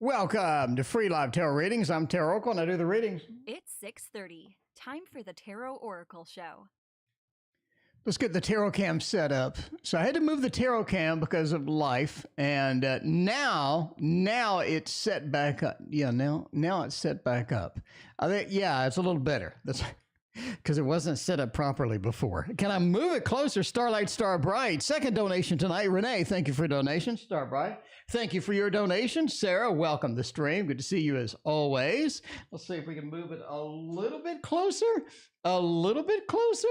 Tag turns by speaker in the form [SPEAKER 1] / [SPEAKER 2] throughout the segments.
[SPEAKER 1] Welcome to Free Live Tarot Readings. I'm Tarot Oracle and I do the readings.
[SPEAKER 2] It's 6:30. Time for the Tarot Oracle Show.
[SPEAKER 1] Let's get the tarot cam set up. So I had to move the tarot cam because of life, and now it's set back up. Yeah, now it's set back up. I think it's a little better. That's because it wasn't set up properly before. Can I move it closer? Starlight, Star Bright. Second donation tonight. Renee, thank you for your donation. Star Bright, thank you for your donation. Sarah, welcome to the stream. Good to see you as always. Let's see if we can move it a little bit closer. A little bit closer.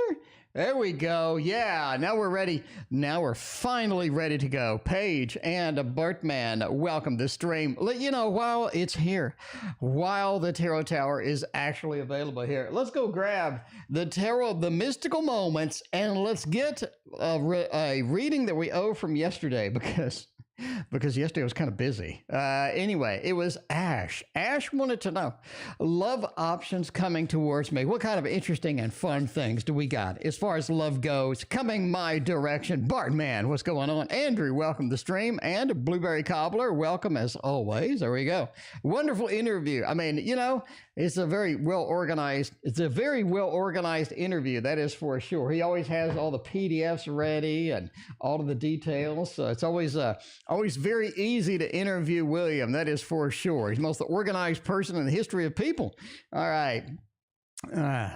[SPEAKER 1] There we go. Yeah, now we're ready. Now we're finally ready to go. Paige and Bartman, welcome to the stream. Let you know while it's here, while the Tarot Tower is actually available here. Let's go grab the Tarot of the Mystical Moments and let's get a reading that we owe from yesterday because yesterday was kind of busy. Anyway, it was Ash. Ash wanted to know, love options coming towards me. What kind of interesting and fun things do we got as far as love goes coming my direction? Bartman, what's going on? Andrew, welcome to the stream. And Blueberry Cobbler, welcome as always. There we go. Wonderful interview. I mean, it's a very well organized interview. That is for sure. He always has all the PDFs ready and all of the details. So it's always very easy to interview William. That is for sure. He's the most organized person in the history of people. All right.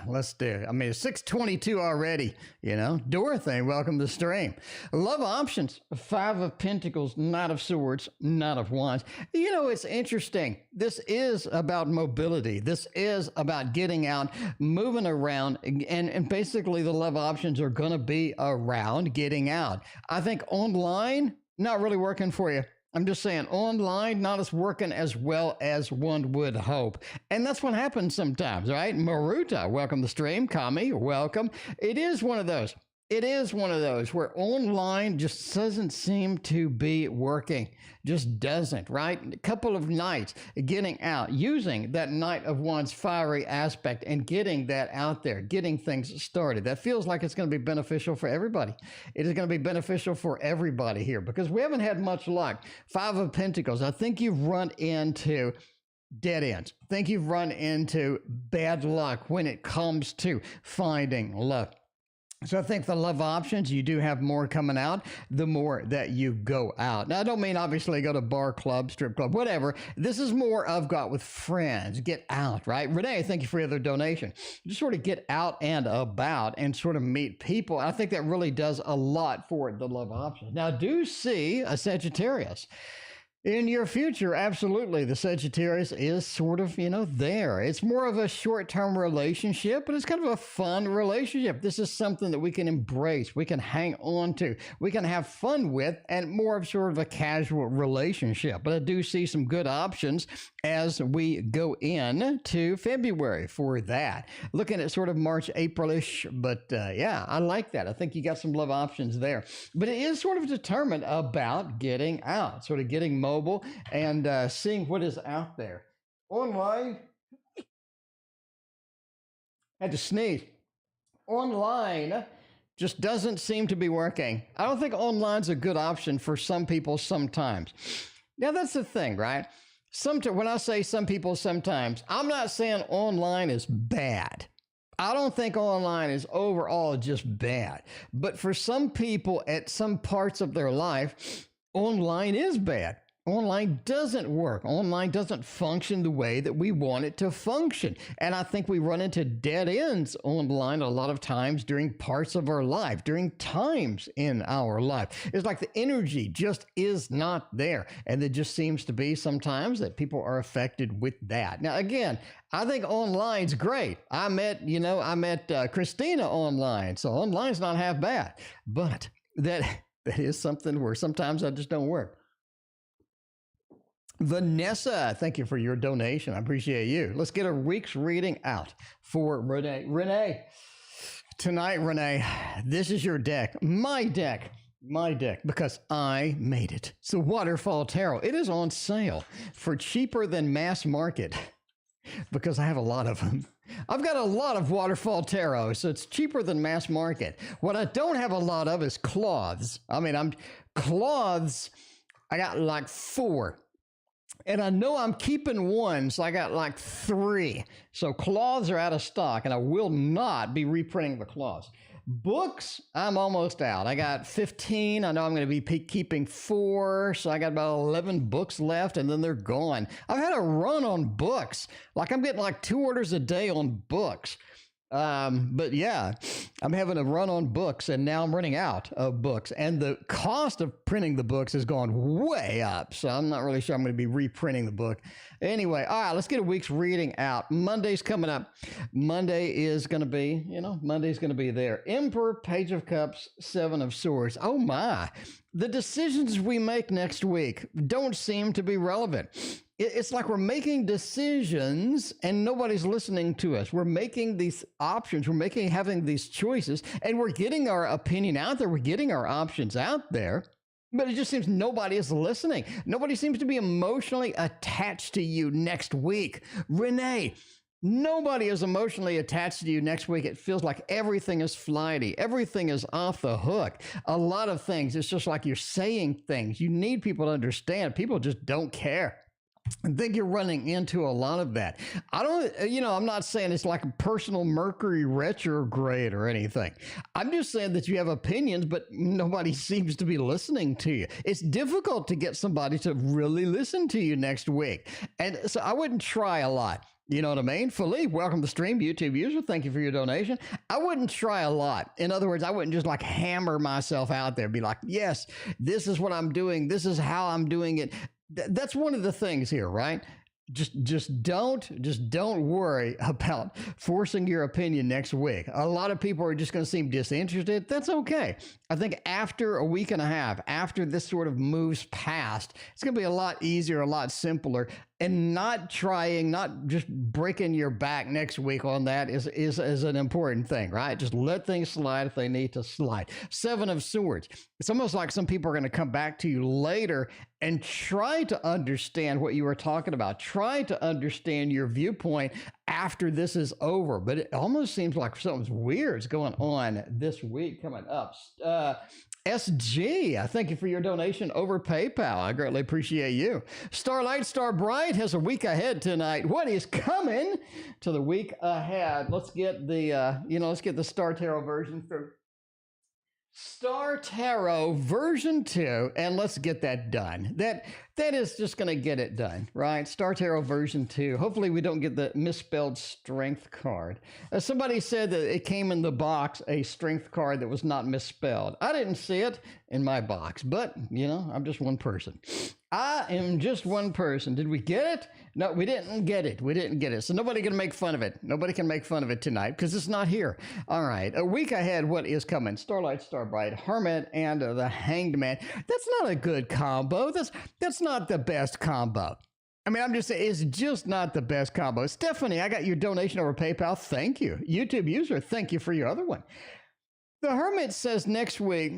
[SPEAKER 1] Let's do it. I mean, it's 6:22 already, Dorothy, welcome to the stream. Love options, 5 of Pentacles, Knight of Swords, Knight of Wands. It's interesting. This is about mobility. This is about getting out, moving around, and basically the love options are going to be around getting out. I think online, not really working for you. I'm just saying, online, not as working as well as one would hope. And that's what happens sometimes, right? Maruta, welcome to the stream. Kami, welcome. It is one of those where online just doesn't seem to be working. Just doesn't, right? A couple of nights getting out, using that Knight of Wands fiery aspect and getting that out there, getting things started. That feels like it's going to be beneficial for everybody. It is going to be beneficial for everybody here because we haven't had much luck. 5 of Pentacles, I think you've run into dead ends. I think you've run into bad luck when it comes to finding love. So I think the love options, you do have more coming out the more that you go out. Now, I don't mean obviously go to bar, club, strip club, whatever. This is more of go out with friends, get out, right? Renee, thank you for your other donation. Just sort of get out and about and sort of meet people. I think that really does a lot for the love options. Now, I do see a Sagittarius in your future. Absolutely. The Sagittarius is sort of, there. It's more of a short-term relationship, but it's kind of a fun relationship. This is something that we can embrace, we can hang on to, we can have fun with, and more of sort of a casual relationship. But I do see some good options as we go into February for that. Looking at sort of March, April-ish, but I like that. I think you got some love options there. But it is sort of determined about getting out, sort of getting mobile and seeing what is out there. Online, had to sneeze. Online just doesn't seem to be working. I don't think online's a good option for some people sometimes. Now, that's the thing, right? When I say some people sometimes, I'm not saying online is bad. I don't think online is overall just bad. But for some people at some parts of their life, online is bad. Online doesn't work. Online doesn't function the way that we want it to function. And I think we run into dead ends online a lot of times during parts of our life, during times in our life. It's like the energy just is not there. And it just seems to be sometimes that people are affected with that. Now, again, I think online's great. I met Christina online. So online's not half bad. But that is something where sometimes I just don't work. Vanessa, thank you for your donation. I appreciate you. Let's get a week's reading out for Renee. Renee, tonight, Renee, this is your deck, my deck, because I made it. It's the Waterfall Tarot. It is on sale for cheaper than mass market because I have a lot of them. I've got a lot of Waterfall Tarot, so it's cheaper than mass market. What I don't have a lot of is cloths. Cloths, I got like 4. And I know I'm keeping one, so I got like 3. So cloths are out of stock, and I will not be reprinting the cloths. Books, I'm almost out. I got 15. I know I'm going to be keeping 4, so I got about 11 books left, and then they're gone. I've had a run on books. Like I'm getting like 2 orders a day on books. But yeah, I'm having a run on books, and now I'm running out of books, and the cost of printing the books has gone way up. So I'm not really sure I'm going to be reprinting the book. Anyway, all right, let's get a week's reading out. Monday's coming up. Monday is going to be, Monday's going to be there. Emperor, Page of Cups, 7 of Swords. Oh my. The decisions we make next week don't seem to be relevant. It's like we're making decisions and nobody's listening to us. We're making these options. We're having these choices, and we're getting our opinion out there. We're getting our options out there, but it just seems nobody is listening. Nobody seems to be emotionally attached to you next week. Renee, nobody is emotionally attached to you next week. It feels like everything is flighty. Everything is off the hook. A lot of things, it's just like you're saying things. You need people to understand. People just don't care. I think you're running into a lot of that. I'm not saying it's like a personal Mercury retrograde or anything. I'm just saying that you have opinions, but nobody seems to be listening to you. It's difficult to get somebody to really listen to you next week. And so I wouldn't try a lot. You know what I mean? Philippe, welcome to the stream, YouTube user. Thank you for your donation. I wouldn't try a lot. In other words, I wouldn't just like hammer myself out there, be like, yes, this is what I'm doing. This is how I'm doing it. That's one of the things here, right? Just don't worry about forcing your opinion next week. A lot of people are just going to seem disinterested. That's okay. I think after a week and a half, after this sort of moves past, it's going to be a lot easier, a lot simpler, and not just breaking your back next week on that is an important thing, right? Just let things slide if they need to slide. 7 of Swords. It's almost like some people are going to come back to you later and try to understand what you were talking about. Try to understand your viewpoint after this is over. But it almost seems like something's weird is going on this week coming up. SG, I thank you for your donation over PayPal. I greatly appreciate you. Starlight, Star Bright has a week ahead tonight. What is coming to the week ahead? Let's get the Star Tarot version through. Star Tarot version 2, and let's get that done. That is just going to get it done, right? Star Tarot version 2. Hopefully we don't get the misspelled strength card. Somebody said that it came in the box, a strength card that was not misspelled. I didn't see it in my box, but, I'm just one person. I am just one person. Did we get it? No, we didn't get it. We didn't get it. So nobody can make fun of it. Nobody can make fun of it tonight because it's not here. All right. A week ahead, what is coming? Starlight, Starbright, Hermit, and the Hanged Man. That's not a good combo. That's not the best combo. I mean, I'm just saying, it's just not the best combo. Stephanie, I got your donation over PayPal. Thank you. YouTube user, thank you for your other one. The Hermit says next week,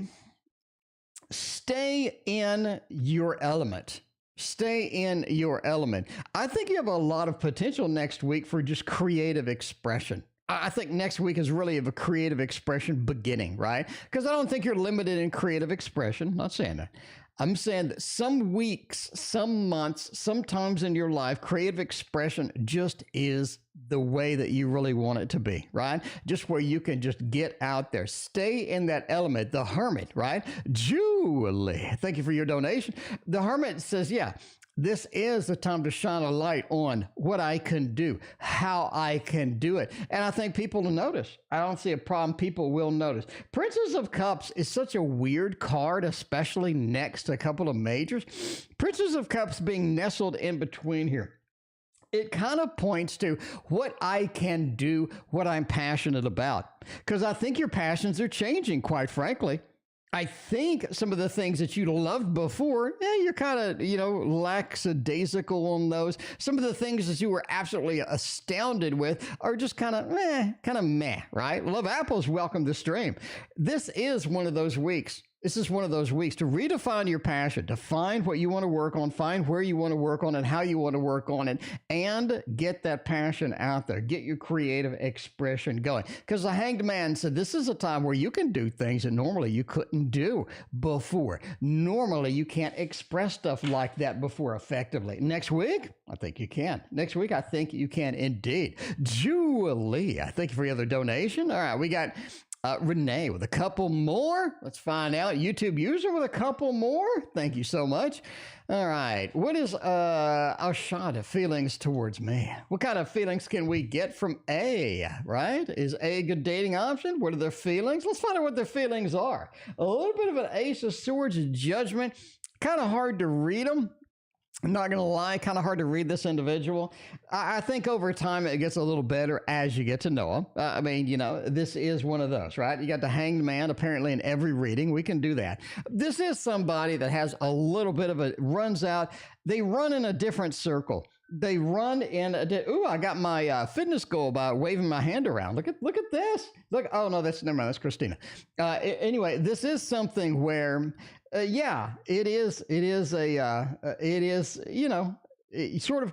[SPEAKER 1] stay in your element. Stay in your element. I think you have a lot of potential next week for just creative expression. I think next week is really of a creative expression beginning, right? Because I don't think you're limited in creative expression. I'm not saying that. I'm saying that some weeks, some months, sometimes in your life, creative expression just is the way that you really want it to be, right? Just where you can just get out there. Stay in that element. The Hermit, right? Julie, thank you for your donation. The Hermit says, yeah, this is the time to shine a light on what I can do, how I can do it. And I think people will notice. I don't see a problem. People will notice. Princess of Cups is such a weird card, especially next to a couple of majors. Princess of Cups being nestled in between here. It kind of points to what I can do, what I'm passionate about. Because I think your passions are changing, quite frankly. I think some of the things that you loved before, you're kind of, lackadaisical on those. Some of the things that you were absolutely astounded with are just kind of meh, right? Love Apples, welcome to stream. This is one of those weeks This is one of those weeks to redefine your passion, to find what you want to work on, find where you want to work on and how you want to work on it, and get that passion out there. Get your creative expression going. Because the Hanged Man said this is a time where you can do things that normally you couldn't do before. Normally, you can't express stuff like that before effectively. Next week, I think you can. Next week, I think you can indeed. Julie, thank you for your other donation. All right, we got Renee with a couple more. Let's find out. YouTube user with a couple more. Thank you so much. All right. What is Ashada feelings towards me? What kind of feelings can we get from A, right? Is A a good dating option? What are their feelings? Let's find out what their feelings are. A little bit of an Ace of Swords judgment. Kind of hard to read them. I'm not going to lie, kind of hard to read this individual. I think over time it gets a little better as you get to know him. I mean, you know, this is one of those, right? You got the Hanged Man apparently in every reading. We can do that. This is somebody that has a little bit of a, runs out. They run in a different circle. They run in a, ooh, I got my fitness goal by waving my hand around. Look at this. Look, oh no, never mind, that's Christina. Anyway, this is something where, yeah, it is, you know, sort of,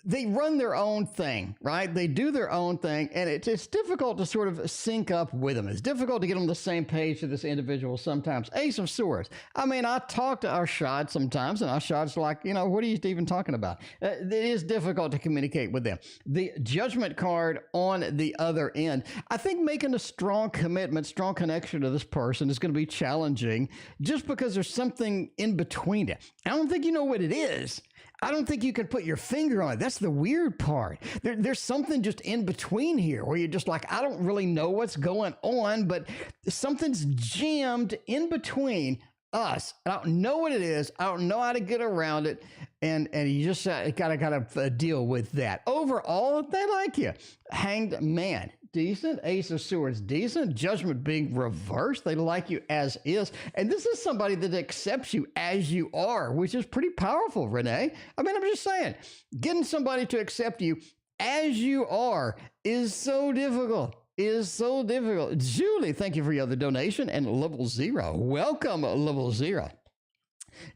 [SPEAKER 1] they run their own thing, right? They do their own thing, and it's difficult to sort of sync up with them. It's difficult to get on the same page to this individual sometimes. Ace of Swords. I mean, I talk to Arshad sometimes, and Arshad's like, you know, what are you even talking about? It is difficult to communicate with them. The Judgment card on the other end, I think making a strong commitment, strong connection to this person is going to be challenging just because there's something in between it. I don't think you know what it is. I don't think you can put your finger on it. That's the weird part. There's something just in between here where you're just like, I don't really know what's going on, but something's jammed in between us. I don't know what it is. I don't know how to get around it. And you just gotta deal with that. Overall, they like you. Hanged Man. Decent. Ace of Swords, decent. Judgment being reversed. They like you as is. And this is somebody that accepts you as you are, which is pretty powerful, Renee. I mean, I'm just saying, getting somebody to accept you as you are is so difficult. Julie, thank you for your other donation. And level 0. Welcome, level 0.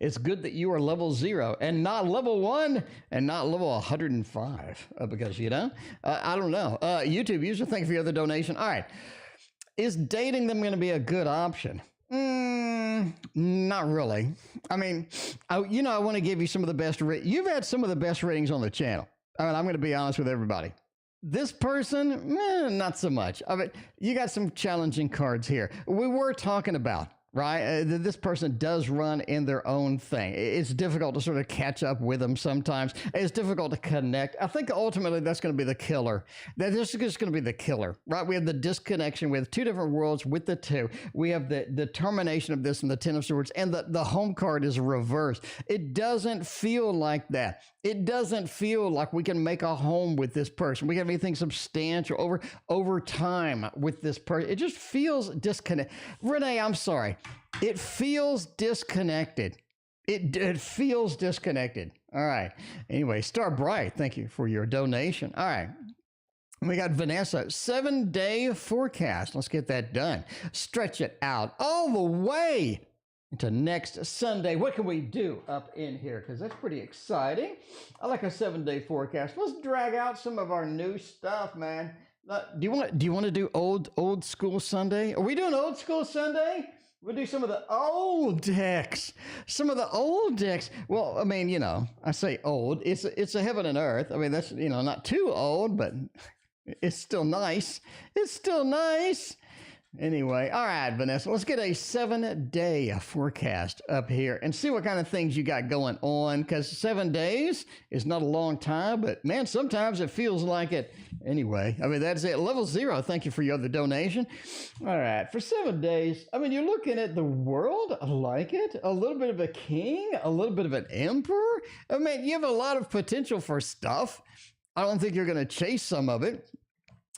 [SPEAKER 1] It's good that you are level 0 and not level 1 and not level 105 because, you know, I don't know. YouTube user, thank you for your other donation. All right. Is dating them going to be a good option? Not really. I mean, I want to give you some of the best. You've had some of the best ratings on the channel. I mean, I'm going to be honest with everybody. This person, not so much. I mean, you got some challenging cards here. We were talking about, right? This person does run in their own thing. It's difficult to sort of catch up with them sometimes. It's difficult to connect. I think ultimately that's going to be the killer. This is just going to be the killer, right? We have the disconnection with two different worlds with the two. We have the termination of this in the Ten of Swords, and the home card is reversed. It doesn't feel like that. It doesn't feel like we can make a home with this person. We have anything substantial over time with this person. It just feels disconnected. Renee, I'm sorry. It feels disconnected. It feels disconnected. All right. Anyway, Star Bright, thank you for your donation. All right. We got Vanessa, 7-day forecast. Let's get that done. Stretch it out all the way into next Sunday. What can we do up in here? Because that's pretty exciting. I like a 7-day forecast. Let's drag out some of our new stuff, man. Do you want to do old school Sunday? Are we doing old school Sunday? We'll do some of the old decks. Some of the old decks. Well, I mean, you know, I say old. It's a heaven and earth. I mean, that's, you know, not too old, but it's still nice. It's still nice. Anyway, all right, Vanessa, let's get a 7-day forecast up here and see what kind of things you got going on, because 7 days is not a long time, but man, sometimes it feels like it. Anyway, I mean, that's it. Level 0, thank you for your other donation. All right, for 7 days, I mean, you're looking at the world. I like it. A little bit of a king, a little bit of an emperor. I mean, you have a lot of potential for stuff. I don't think you're going to chase some of it.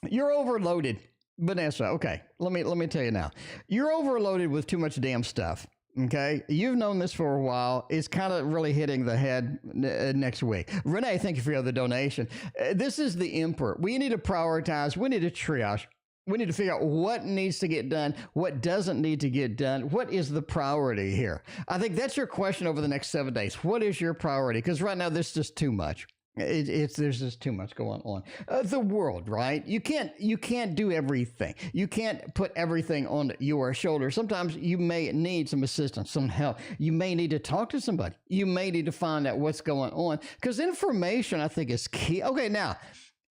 [SPEAKER 1] You're overloaded. Vanessa, okay, let me tell you now. You're overloaded with too much damn stuff, okay? You've known this for a while. It's kind of really hitting the head next week. Renee, thank you for your other donation. This is the Emperor. We need to prioritize. We need to triage. We need to figure out what needs to get done, what doesn't need to get done, what is the priority here. I think that's your question over the next 7 days. What is your priority? Because right now there's just too much. There's just too much going on. The world, right? You can't do everything. You can't put everything on your shoulders. Sometimes you may need some assistance, some help. You may need to talk to somebody. You may need to find out what's going on, because information, I think, is key. Okay, now,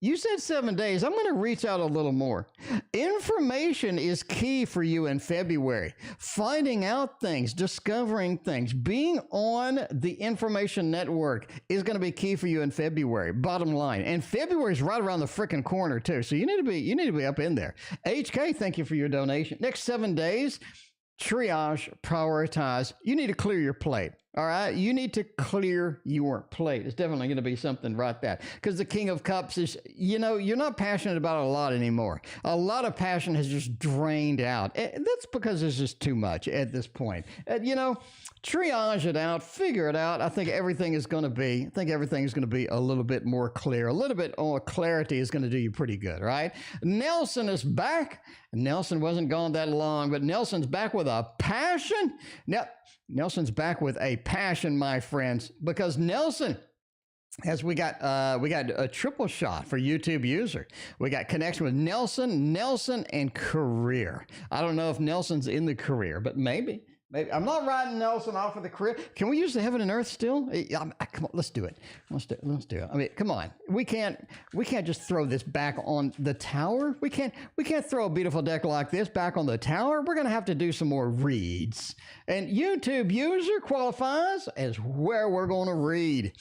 [SPEAKER 1] you said 7 days. I'm going to reach out a little more. Information is key for you in February. Finding out things, discovering things, being on the information network is going to be key for you in February. Bottom line. And February is right around the freaking corner too. So you need to be up in there. HK, thank you for your donation. Next 7 days, triage, prioritize. You need to clear your plate. All right. You need to clear your plate. It's definitely going to be something right there, because the King of Cups is, you're not passionate about it a lot anymore. A lot of passion has just drained out. That's because there's just too much at this point. Triage it out, figure it out. I think everything is going to be a little bit more clear. A little bit more clarity is going to do you pretty good, right? Nelson is back. Nelson wasn't gone that long, but Nelson's back with a passion. Now, Nelson's back with a passion, my friends, because Nelson, as we got a triple shot for YouTube user. We got connection with Nelson, and career. I don't know if Nelson's in the career, but maybe. I'm not writing Nelson off of the career. Can we use the heaven and earth still? Come on, let's do it. Let's do it. I mean, come on. We can't just throw this back on the tower. We can't throw a beautiful deck like this back on the tower. We're gonna have to do some more reads. And YouTube user qualifies as where we're gonna read.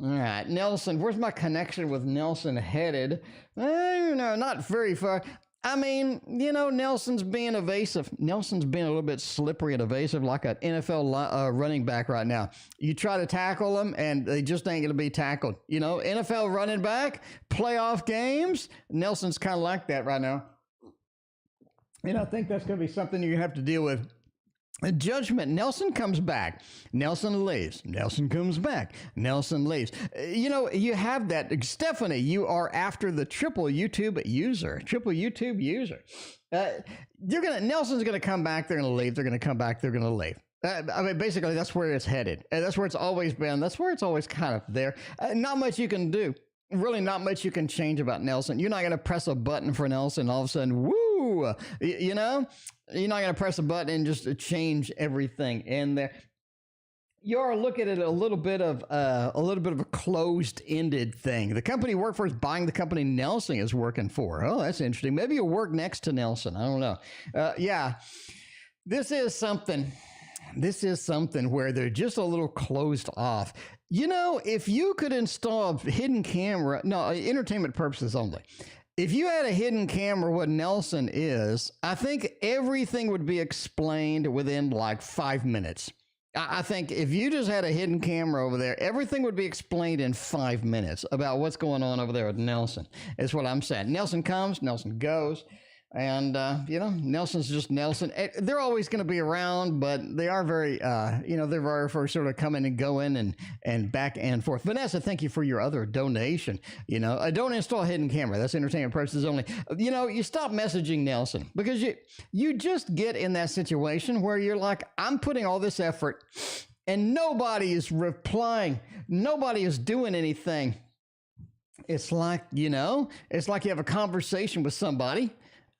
[SPEAKER 1] All right, Nelson. Where's my connection with Nelson headed? Not very far. I mean, Nelson's being evasive. Nelson's being a little bit slippery and evasive, like an NFL running back right now. You try to tackle them, and they just ain't going to be tackled. NFL running back, playoff games, Nelson's kind of like that right now. And I think that's going to be something you're going to have to deal with. Judgment. Nelson comes back. Nelson leaves. Nelson comes back. Nelson leaves. You have that. Stephanie, you are after the triple YouTube user. Nelson's going to come back. They're going to leave. They're going to come back. They're going to leave. Basically, that's where it's headed. That's where it's always been. That's where it's always kind of there. Not much you can do. Really not much you can change about Nelson. You're not going to press a button for Nelson and all of a sudden, woo, you're not going to press a button and just change everything in there. You are looking at a little bit of a closed-ended thing. The company you work for is buying the company Nelson is working for. Oh, that's interesting. Maybe you'll work next to Nelson. I don't know. Yeah, this is something where they're just a little closed off. If you could install a hidden camera, entertainment purposes only. If you had a hidden camera, what Nelson is, I think everything would be explained within like 5 minutes. I think if you just had a hidden camera over there, everything would be explained in 5 minutes about what's going on over there with Nelson, is what I'm saying. Nelson comes, Nelson goes. And, Nelson's just Nelson. They're always going to be around, but they are very, they're very for sort of coming and going and back and forth. Vanessa, thank you for your other donation. Don't install a hidden camera. That's entertainment purposes only. You stop messaging Nelson, because you just get in that situation where you're like, I'm putting all this effort and nobody is replying. Nobody is doing anything. It's like you have a conversation with somebody,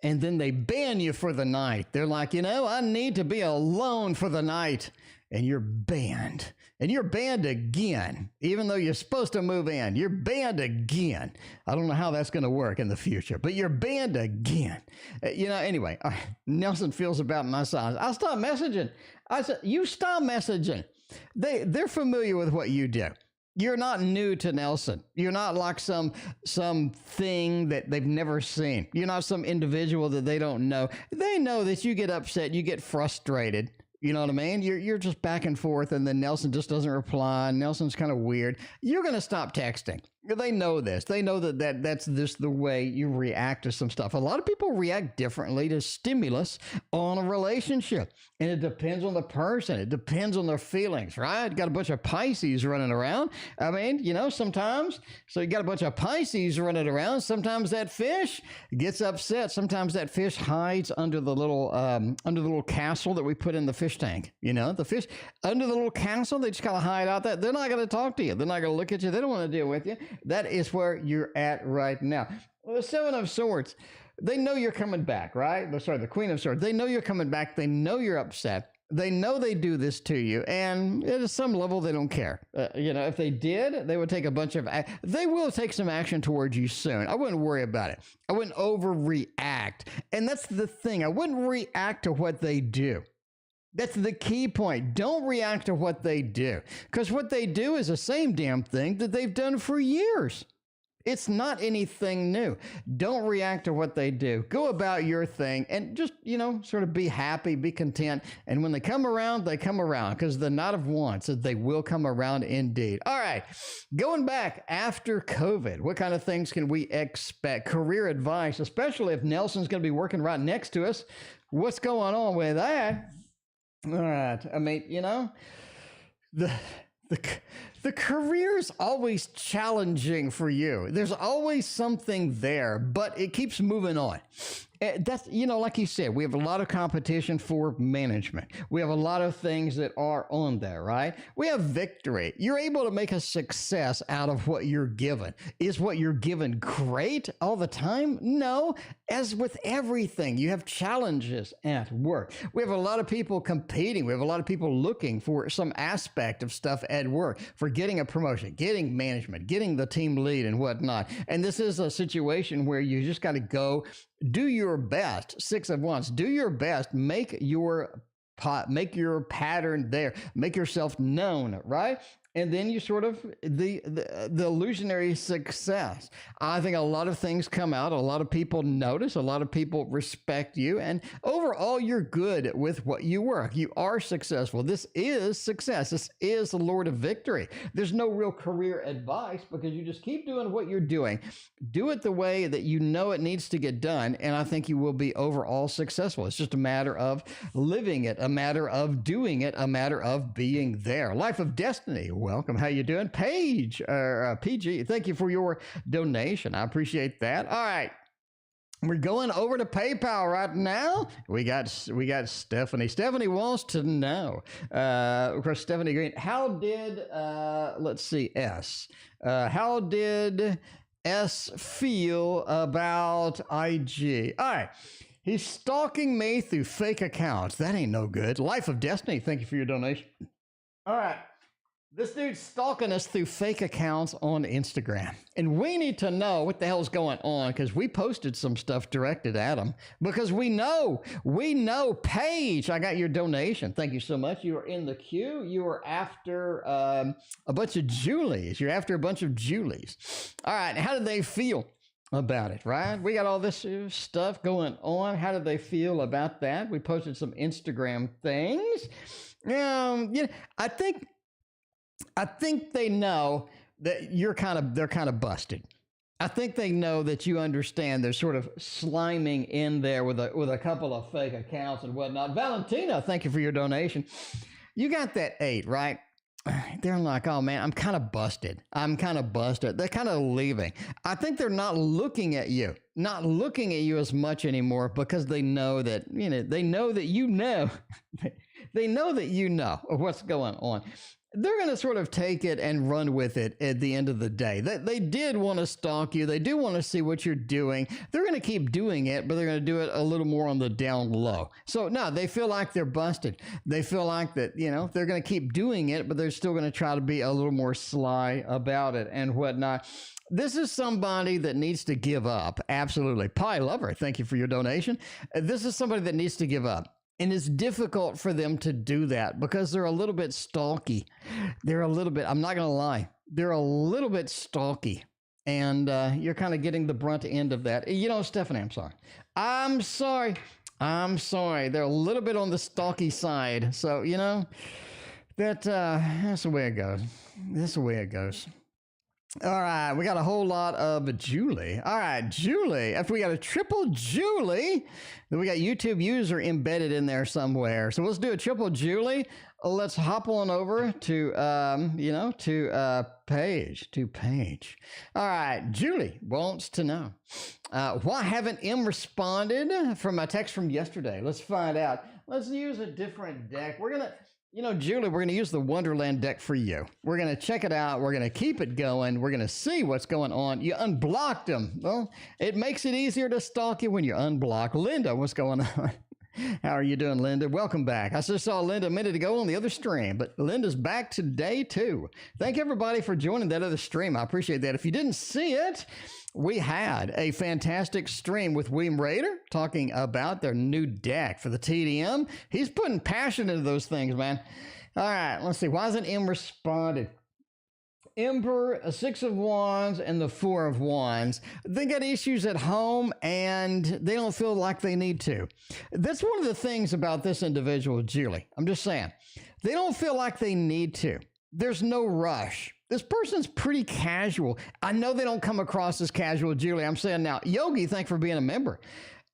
[SPEAKER 1] and then they ban you for the night. They're like, I need to be alone for the night. And you're banned. And you're banned again. Even though you're supposed to move in, you're banned again. I don't know how that's going to work in the future, but you're banned again. Anyway, Nelson feels about my size. I'll stop messaging. I said, you stop messaging. They're familiar with what you do. You're not new to Nelson. You're not like some thing that they've never seen. You're not some individual that they don't know. They know that you get upset, you get frustrated. You know what I mean? You're just back and forth, and then Nelson just doesn't reply. Nelson's kind of weird. You're going to stop texting. They know this. They know that's just the way you react to some stuff. A lot of people react differently to stimulus on a relationship. And it depends on the person. It depends on their feelings, right? Got a bunch of Pisces running around. I mean, sometimes, so you got a bunch of Pisces running around. Sometimes that fish gets upset. Sometimes that fish hides under the little castle that we put in the fish tank. The fish under the little castle, they just kind of hide out there. They're not going to talk to you. They're not going to look at you. They don't want to deal with you. That is where you're at right now. Well, the Seven of Swords, they know you're coming back, right? Sorry, the Queen of Swords. They know you're coming back. They know you're upset. They know they do this to you, and at some level, they don't care. If they did, they would take a bunch of. They will take some action towards you soon. I wouldn't worry about it. I wouldn't overreact, and that's the thing. I wouldn't react to what they do. That's the key point. Don't react to what they do, because what they do is the same damn thing that they've done for years. It's not anything new. Don't react to what they do. Go about your thing and just, sort of be happy, be content. And when they come around, because the Knight of Wands says they will come around indeed. All right, going back after COVID, what kind of things can we expect? Career advice, especially if Nelson's going to be working right next to us. What's going on with that? All right. I mean, the career's always challenging for you. There's always something there, but it keeps moving on. That's, like you said, we have a lot of competition for management. We have a lot of things that are on there, right? We have victory. You're able to make a success out of what you're given. Is what you're given great all the time? No. As with everything, you have challenges at work. We have a lot of people competing. We have a lot of people looking for some aspect of stuff at work, for getting a promotion, getting management, getting the team lead and whatnot. And this is a situation where you just got to go do your best. Six of Wands. Do your best. Make your pattern there. Make yourself known, right? And then you sort of, the illusionary success. I think a lot of things come out. A lot of people notice. A lot of people respect you. And overall, you're good with what you work. You are successful. This is success. This is the Lord of Victory. There's no real career advice because you just keep doing what you're doing. Do it the way that you know it needs to get done. And I think you will be overall successful. It's just a matter of living it, a matter of doing it, a matter of being there. Life of Destiny. Welcome. How you doing? Paige, PG, thank you for your donation. I appreciate that. All right. We're going over to PayPal right now. We got Stephanie. Stephanie wants to know, of course, Stephanie Green, how did, let's see, how did S feel about IG? All right. He's stalking me through fake accounts. That ain't no good. Life of Destiny, thank you for your donation. All right. This dude's stalking us through fake accounts on Instagram. And we need to know what the hell's going on because we posted some stuff directed at him because we know, Paige, I got your donation. Thank you so much. You are in the queue. You are after a bunch of Julies. You're after a bunch of Julies. All right. How did they feel about it, right? We got all this stuff going on. How did they feel about that? We posted some Instagram things. I think they know that they're kind of busted. I think they know that you understand they're sort of sliming in there with a couple of fake accounts and whatnot. Valentina, thank you for your donation. You got that 8, right? They're like, oh man, I'm kind of busted. They're kind of leaving. I think they're not looking at you as much anymore because they know that, they know that they know that you know what's going on. They're going to sort of take it and run with it at the end of the day. They did want to stalk you. They do want to see what you're doing. They're going to keep doing it, but they're going to do it a little more on the down low. So no, they feel like they're busted. They feel like that, they're going to keep doing it, but they're still going to try to be a little more sly about it and whatnot. This is somebody that needs to give up. Absolutely. Pie Lover, thank you for your donation. This is somebody that needs to give up. And it's difficult for them to do that because they're a little bit stalky. I'm not going to lie, they're a little bit stalky. And you're kind of getting the brunt end of that. Stephanie, I'm sorry. They're a little bit on the stalky side. So, that's the way it goes. All right, we got a whole lot of Julie. All right, Julie. After we got a triple Julie, then we got YouTube user embedded in there somewhere. So let's do a triple Julie. Let's hop on over to page. All right, Julie wants to know why haven't M responded from my text from yesterday? Let's find out. Let's use a different deck. We're gonna. Julie, we're going to use the Wonderland deck for you. We're going to check it out. We're going to keep it going. We're going to see what's going on. You unblocked them. Well, it makes it easier to stalk you when you unblock. Linda, what's going on? How are you doing, Linda? Welcome back. I just saw Linda a minute ago on the other stream, but Linda's back today, too. Thank everybody for joining that other stream. I appreciate that. If you didn't see it, we had a fantastic stream with William Rader talking about their new deck for the TDM. He's putting passion into those things, man. All right, let's see. Why hasn't M responded? Emperor, a 6 of Wands, and the 4 of Wands. They got issues at home, and they don't feel like they need to. That's one of the things about this individual, Julie. I'm just saying. They don't feel like they need to. There's no rush. This person's pretty casual. I know they don't come across as casual, Julie. I'm saying now, Yogi, thanks for being a member.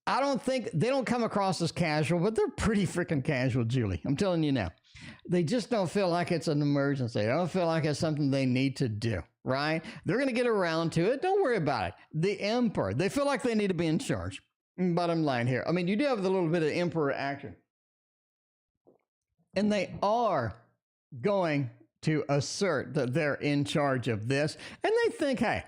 [SPEAKER 1] I don't think they don't come across as casual, but they're pretty freaking casual, Julie. I'm telling you now. They just don't feel like it's an emergency. They don't feel like it's something they need to do, right? They're going to get around to it. Don't worry about it. The Emperor, they feel like they need to be in charge. Bottom line here. I mean, you do have a little bit of Emperor action. And they are going to assert that they're in charge of this. And they think, hey,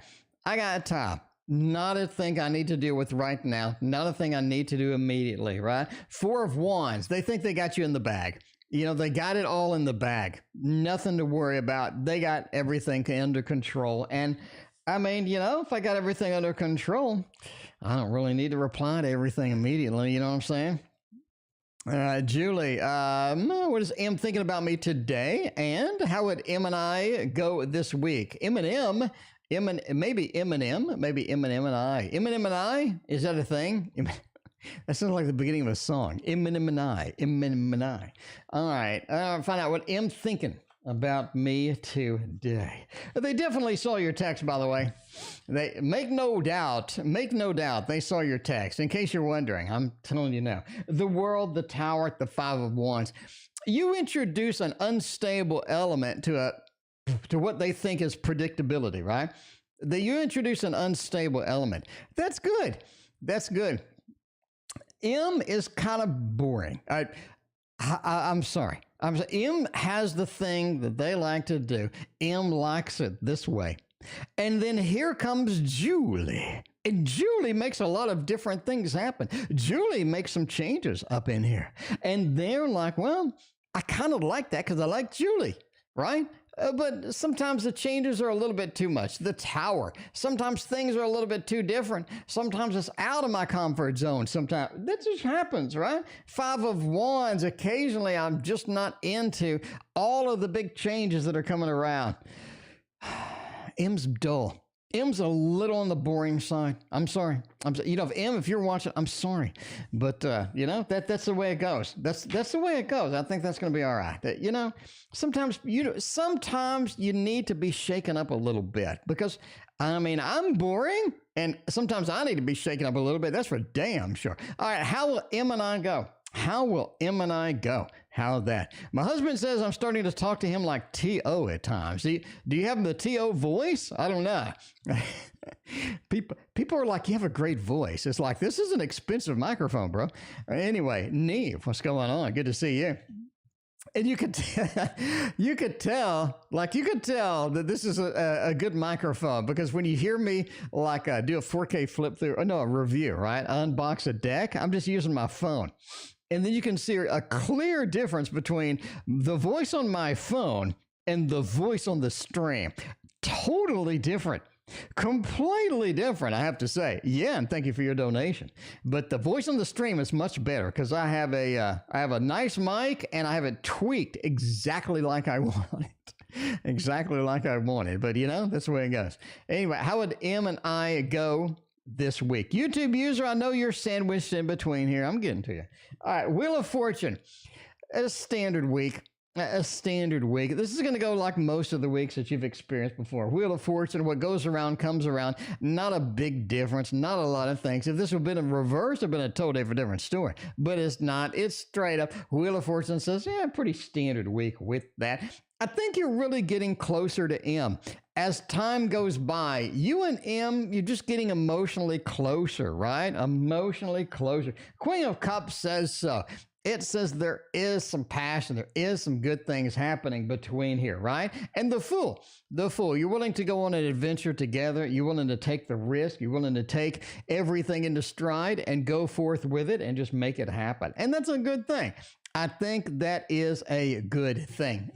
[SPEAKER 1] I got time. Not a thing I need to deal with right now. Not a thing I need to do immediately, right? 4 of Wands, they think they got you in the bag. They got it all in the bag. Nothing to worry about. They got everything under control. And I mean, if I got everything under control, I don't really need to reply to everything immediately. You know what I'm saying? Julie, what is M thinking about me today? And how would M and I go this week? Maybe Eminem, maybe Eminem and I. Eminem and I? Is that a thing? That sounds like the beginning of a song. Eminem and I. All right. Find out what M's thinking about me today. They definitely saw your text, by the way. They make no doubt, they saw your text. In case you're wondering, I'm telling you now. The World, the Tower, the 5 of Wands. You introduce an unstable element to what they think is predictability, right? You introduce an unstable element. That's good. M is kind of boring. I'm sorry. M has the thing that they like to do. M likes it this way. And then here comes Julie. And Julie makes a lot of different things happen. Julie makes some changes up in here. And they're like, well, I kind of like that because I like Julie, right? But sometimes the changes are a little bit too much. The Tower. Sometimes things are a little bit too different. Sometimes it's out of my comfort zone. Sometimes that just happens, right? 5 of Wands. Occasionally, I'm just not into all of the big changes that are coming around. M's dull. M's a little on the boring side. I'm sorry. If you're watching, I'm sorry. But, that's the way it goes. That's the way it goes. I think that's going to be all right. Sometimes you need to be shaken up a little bit because, I'm boring and sometimes I need to be shaken up a little bit. That's for damn sure. All right. How will M and I go? How that? My husband says I'm starting to talk to him like T.O. at times. Do you have the T.O. voice? I don't know. People are like, you have a great voice. It's like, this is an expensive microphone, bro. Anyway, Neve, what's going on? Good to see you. And you could tell that this is a good microphone because when you hear me like do a 4K flip through, a review, right? Unbox a deck. I'm just using my phone. And then you can see a clear difference between the voice on my phone and the voice on the stream. Totally different. Completely different, I have to say. Yeah, and thank you for your donation. But the voice on the stream is much better because I have a nice mic and I have it tweaked exactly like I want it. Exactly like I want it. But that's the way it goes. Anyway, how would M and I go this week? YouTube user, I know you're sandwiched in between here. I'm getting to you. All right, Wheel of Fortune. A standard week. A standard week. This is going to go like most of the weeks that you've experienced before. Wheel of Fortune, what goes around comes around. Not a big difference, not a lot of things. If this would have been in reverse, it would have been a totally different story. But it's not. It's straight up. Wheel of Fortune says, yeah, pretty standard week with that. I think you're really getting closer to M. As time goes by, you and M, you're just getting emotionally closer, right? Emotionally closer. Queen of Cups says so. It says there is some passion, there is some good things happening between here, right? And the Fool, you're willing to go on an adventure together. You're willing to take the risk. You're willing to take everything into stride and go forth with it and just make it happen. And that's a good thing. I think that is a good thing,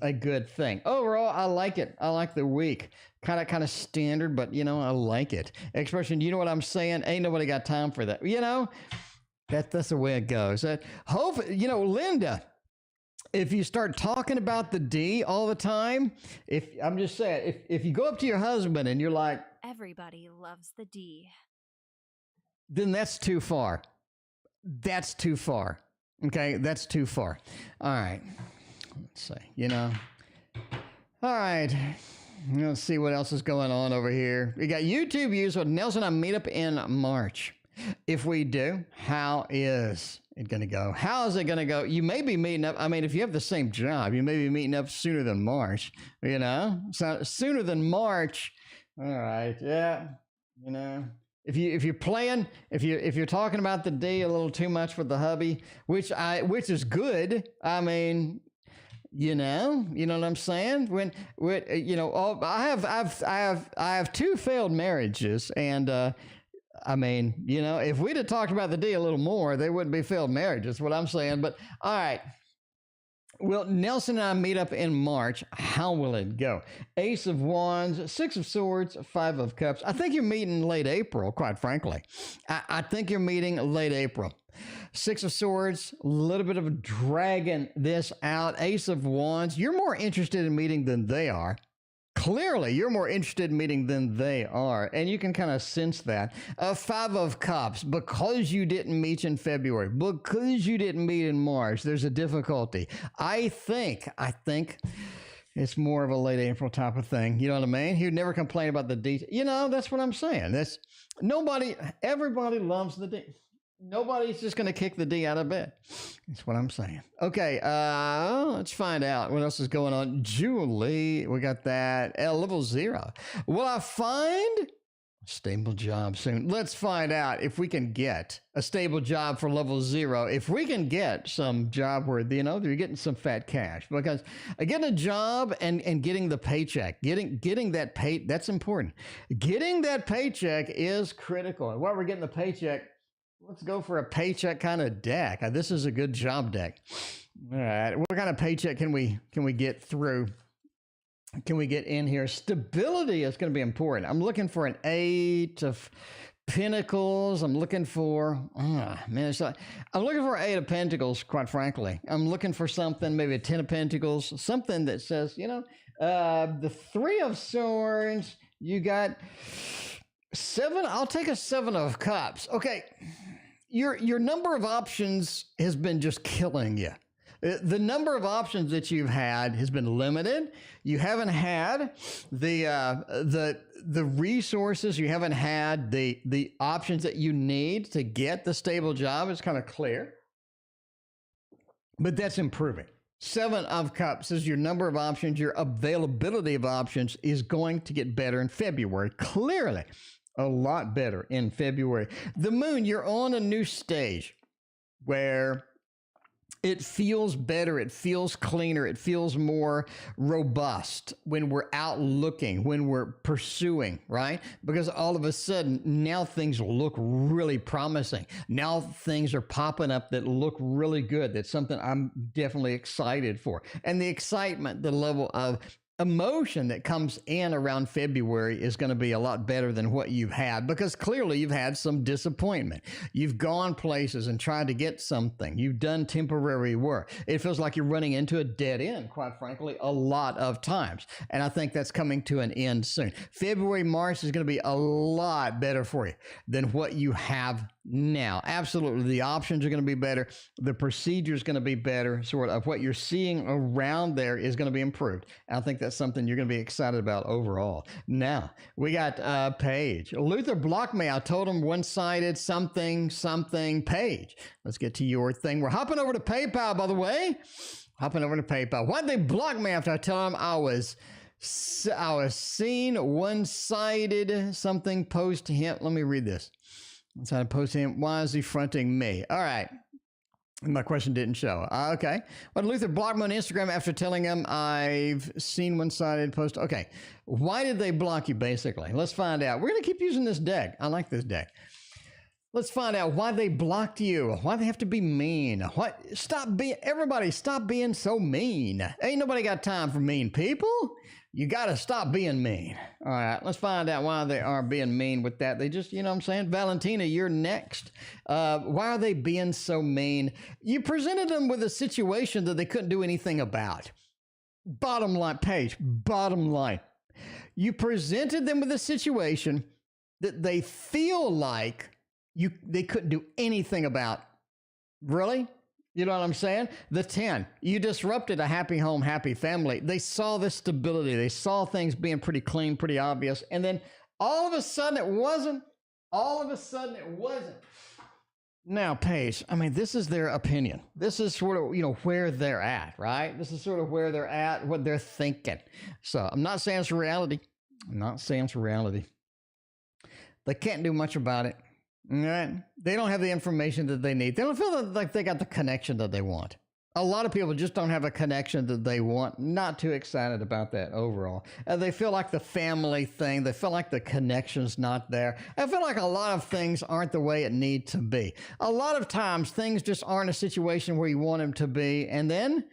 [SPEAKER 1] Overall, I like it. I like the week. Kind of standard, but, I like it. Expression, you know what I'm saying? Ain't nobody got time for that. That's the way it goes. Linda, if you start talking about the D all the time, if you go up to your husband and you're like,
[SPEAKER 2] Everybody loves the D.
[SPEAKER 1] then that's too far. That's too far. Okay, that's too far. All right. Let's see, All right. Let's see what else is going on over here. We got YouTube views with Nelson and I meet up in March. If we do, how is it going to go? How is it going to go? You may be meeting up. I mean, if you have the same job, you may be meeting up sooner than March, So sooner than March. All right. Yeah. If you're talking about the D a little too much with the hubby, which is good. I mean, you know what I'm saying? I have two failed marriages, and if we'd have talked about the D a little more, they wouldn't be failed marriages. That's what I'm saying. But all right. Well, Nelson and I meet up in March. How will it go? Ace of Wands, Six of Swords, Five of Cups. I think you're meeting late April, quite frankly. I think you're meeting late April. Six of Swords, a little bit of dragging this out. Ace of Wands, you're more interested in meeting than they are. Clearly, you're more interested in meeting than they are, and you can kind of sense that. Five of Cups, because you didn't meet in February, because you didn't meet in March, there's a difficulty. I think it's more of a late April type of thing. You know what I mean? He'd never complain about the detail. That's what I'm saying. Everybody loves the D. Nobody's just going to kick the D out of bed. That's what I'm saying. Okay, let's find out what else is going on. Julie, we got that. Level 0. Will I find a stable job soon? Let's find out if we can get a stable job for level 0. If we can get some job where, you're getting some fat cash. Because getting a job and getting the paycheck, getting that pay, that's important. Getting that paycheck is critical. And while we're getting the paycheck, let's go for a paycheck kind of deck. This is a good job deck. All right. What kind of paycheck can we get through? Can we get in here? Stability is going to be important. I'm looking for an 8 of Pentacles. I'm looking for, I'm looking for an 8 of Pentacles, quite frankly. I'm looking for something, maybe a 10 of Pentacles, something that says, the 3 of Swords, you got 7. I'll take a 7 of Cups. Okay. Your number of options has been just killing you. The number of options that you've had has been limited. You haven't had the resources. You haven't had the options that you need to get the stable job. It's kind of clear, but that's improving. 7 of Cups is your number of options. Your availability of options is going to get better in February. Clearly. A lot better in February. The Moon, you're on a new stage where it feels better, it feels cleaner, it feels more robust when we're out looking, when we're pursuing, right? Because all of a sudden, now things look really promising. Now things are popping up that look really good. That's something I'm definitely excited for. And the excitement, the level of emotion that comes in around February is going to be a lot better than what you've had, because clearly you've had some disappointment. You've gone places and tried to get something. You've done temporary work. It feels like you're running into a dead end, quite frankly, a lot of times. And I think that's coming to an end soon. February, March is going to be a lot better for you than what you have now. Absolutely. The options are going to be better. The procedure is going to be better. Sort of what you're seeing around there is going to be improved. I think that's something you're going to be excited about overall. Now, we got Paige. Luther blocked me. I told him one-sided something, Paige. Let's get to your thing. We're hopping over to PayPal, by the way. Hopping over to PayPal. Why'd they block me after I told them I was seen one-sided something post to him? Let me read this. So I posted him. Why is he fronting me? All right. My question didn't show. Okay. But Luther blocked me on Instagram after telling him I've seen one-sided post. Okay. Why did they block you, basically? Let's find out. We're going to keep using this deck. I like this deck. Let's find out why they blocked you. Why they have to be mean. Everybody stop being so mean. Ain't nobody got time for mean people. You got to stop being mean. All right, let's find out why they are being mean with that. They just, you know what I'm saying? Valentina, you're next. Why are they being so mean? You presented them with a situation that they couldn't do anything about. Bottom line, Paige, bottom line. You presented them with a situation that they feel like they couldn't do anything about. Really? You know what I'm saying? The 10, you disrupted a happy home, happy family. They saw this stability. They saw things being pretty clean, pretty obvious. And then all of a sudden it wasn't. Now, Paige, I mean, this is their opinion. This is sort of, where they're at, right? This is sort of where they're at, what they're thinking. So I'm not saying it's reality. They can't do much about it. All right. They don't have the information that they need. They don't feel like they got the connection that they want. A lot of people just don't have a connection that they want. Not too excited about that overall. They feel like the family thing. They feel like the connection's not there. I feel like a lot of things aren't the way it needs to be. A lot of times things just aren't a situation where you want them to be. And then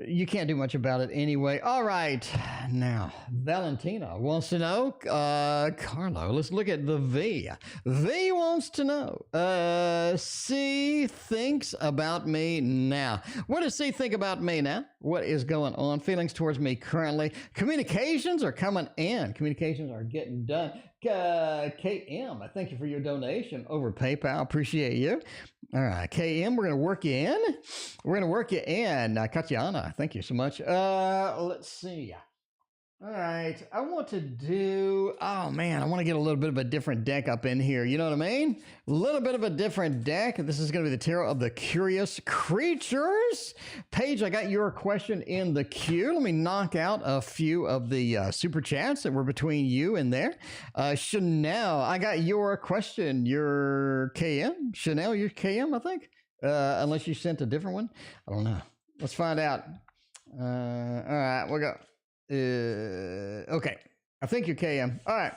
[SPEAKER 1] you can't do much about it anyway. All right. Now, Valentina wants to know, Carlo, let's look at the V. V wants to know, C thinks about me now. What does C think about me now? What is going on? Feelings towards me currently. Communications are coming in. Communications are getting done. KM, I thank you for your donation over PayPal. Appreciate you. All right, KM, we're going to work you in. Katiana, thank you so much. Let's see. All right, I want to get a little bit of a different deck up in here. You know what I mean? A little bit of a different deck. This is going to be the Tarot of the Curious Creatures. Paige, I got your question in the queue. Let me knock out a few of the super chats that were between you and there. Chanel, I got your question. Your KM? Chanel, your KM, I think? Unless you sent a different one. I don't know. Let's find out. All right, we'll go. Okay. I think you're KM. All right.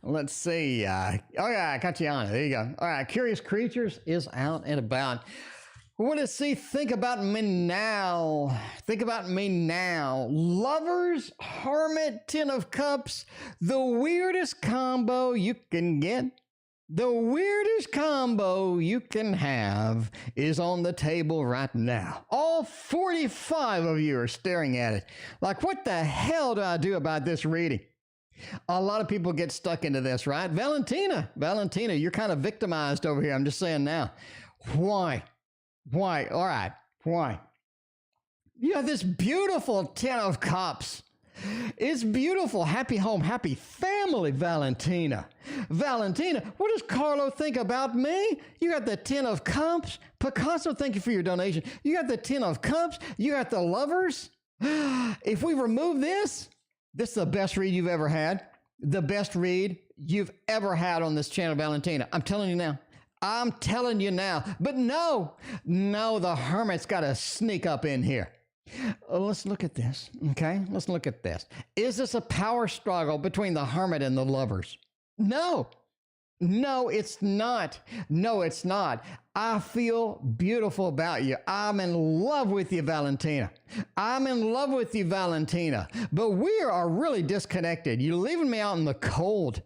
[SPEAKER 1] Let's see. Yeah, Katiana. There you go. All right. Curious Creatures is out and about. What does C think about me now? Lovers, Hermit, 10 of Cups. The weirdest combo you can get. The weirdest combo you can have is on the table right now. All 45 of you are staring at it. Like, what the hell do I do about this reading? A lot of people get stuck into this, right? Valentina, you're kind of victimized over here. I'm just saying now. Why? All right. Why? You have this beautiful 10 of Cups. It's beautiful. Happy home, happy family, Valentina. What does Carlo think about me? You got the 10 of Cups. Picasso, thank you for your donation. You got the 10 of Cups. You got the Lovers. If we remove this is the best read you've ever had. The best read you've ever had on this channel, Valentina. I'm telling you now. But no, the Hermit's got to sneak up in here. Let's look at this, okay? Let's look at this. Is this a power struggle between the Hermit and the Lovers? No, it's not. I feel beautiful about you. I'm in love with you, Valentina. But we are really disconnected. You're leaving me out in the cold.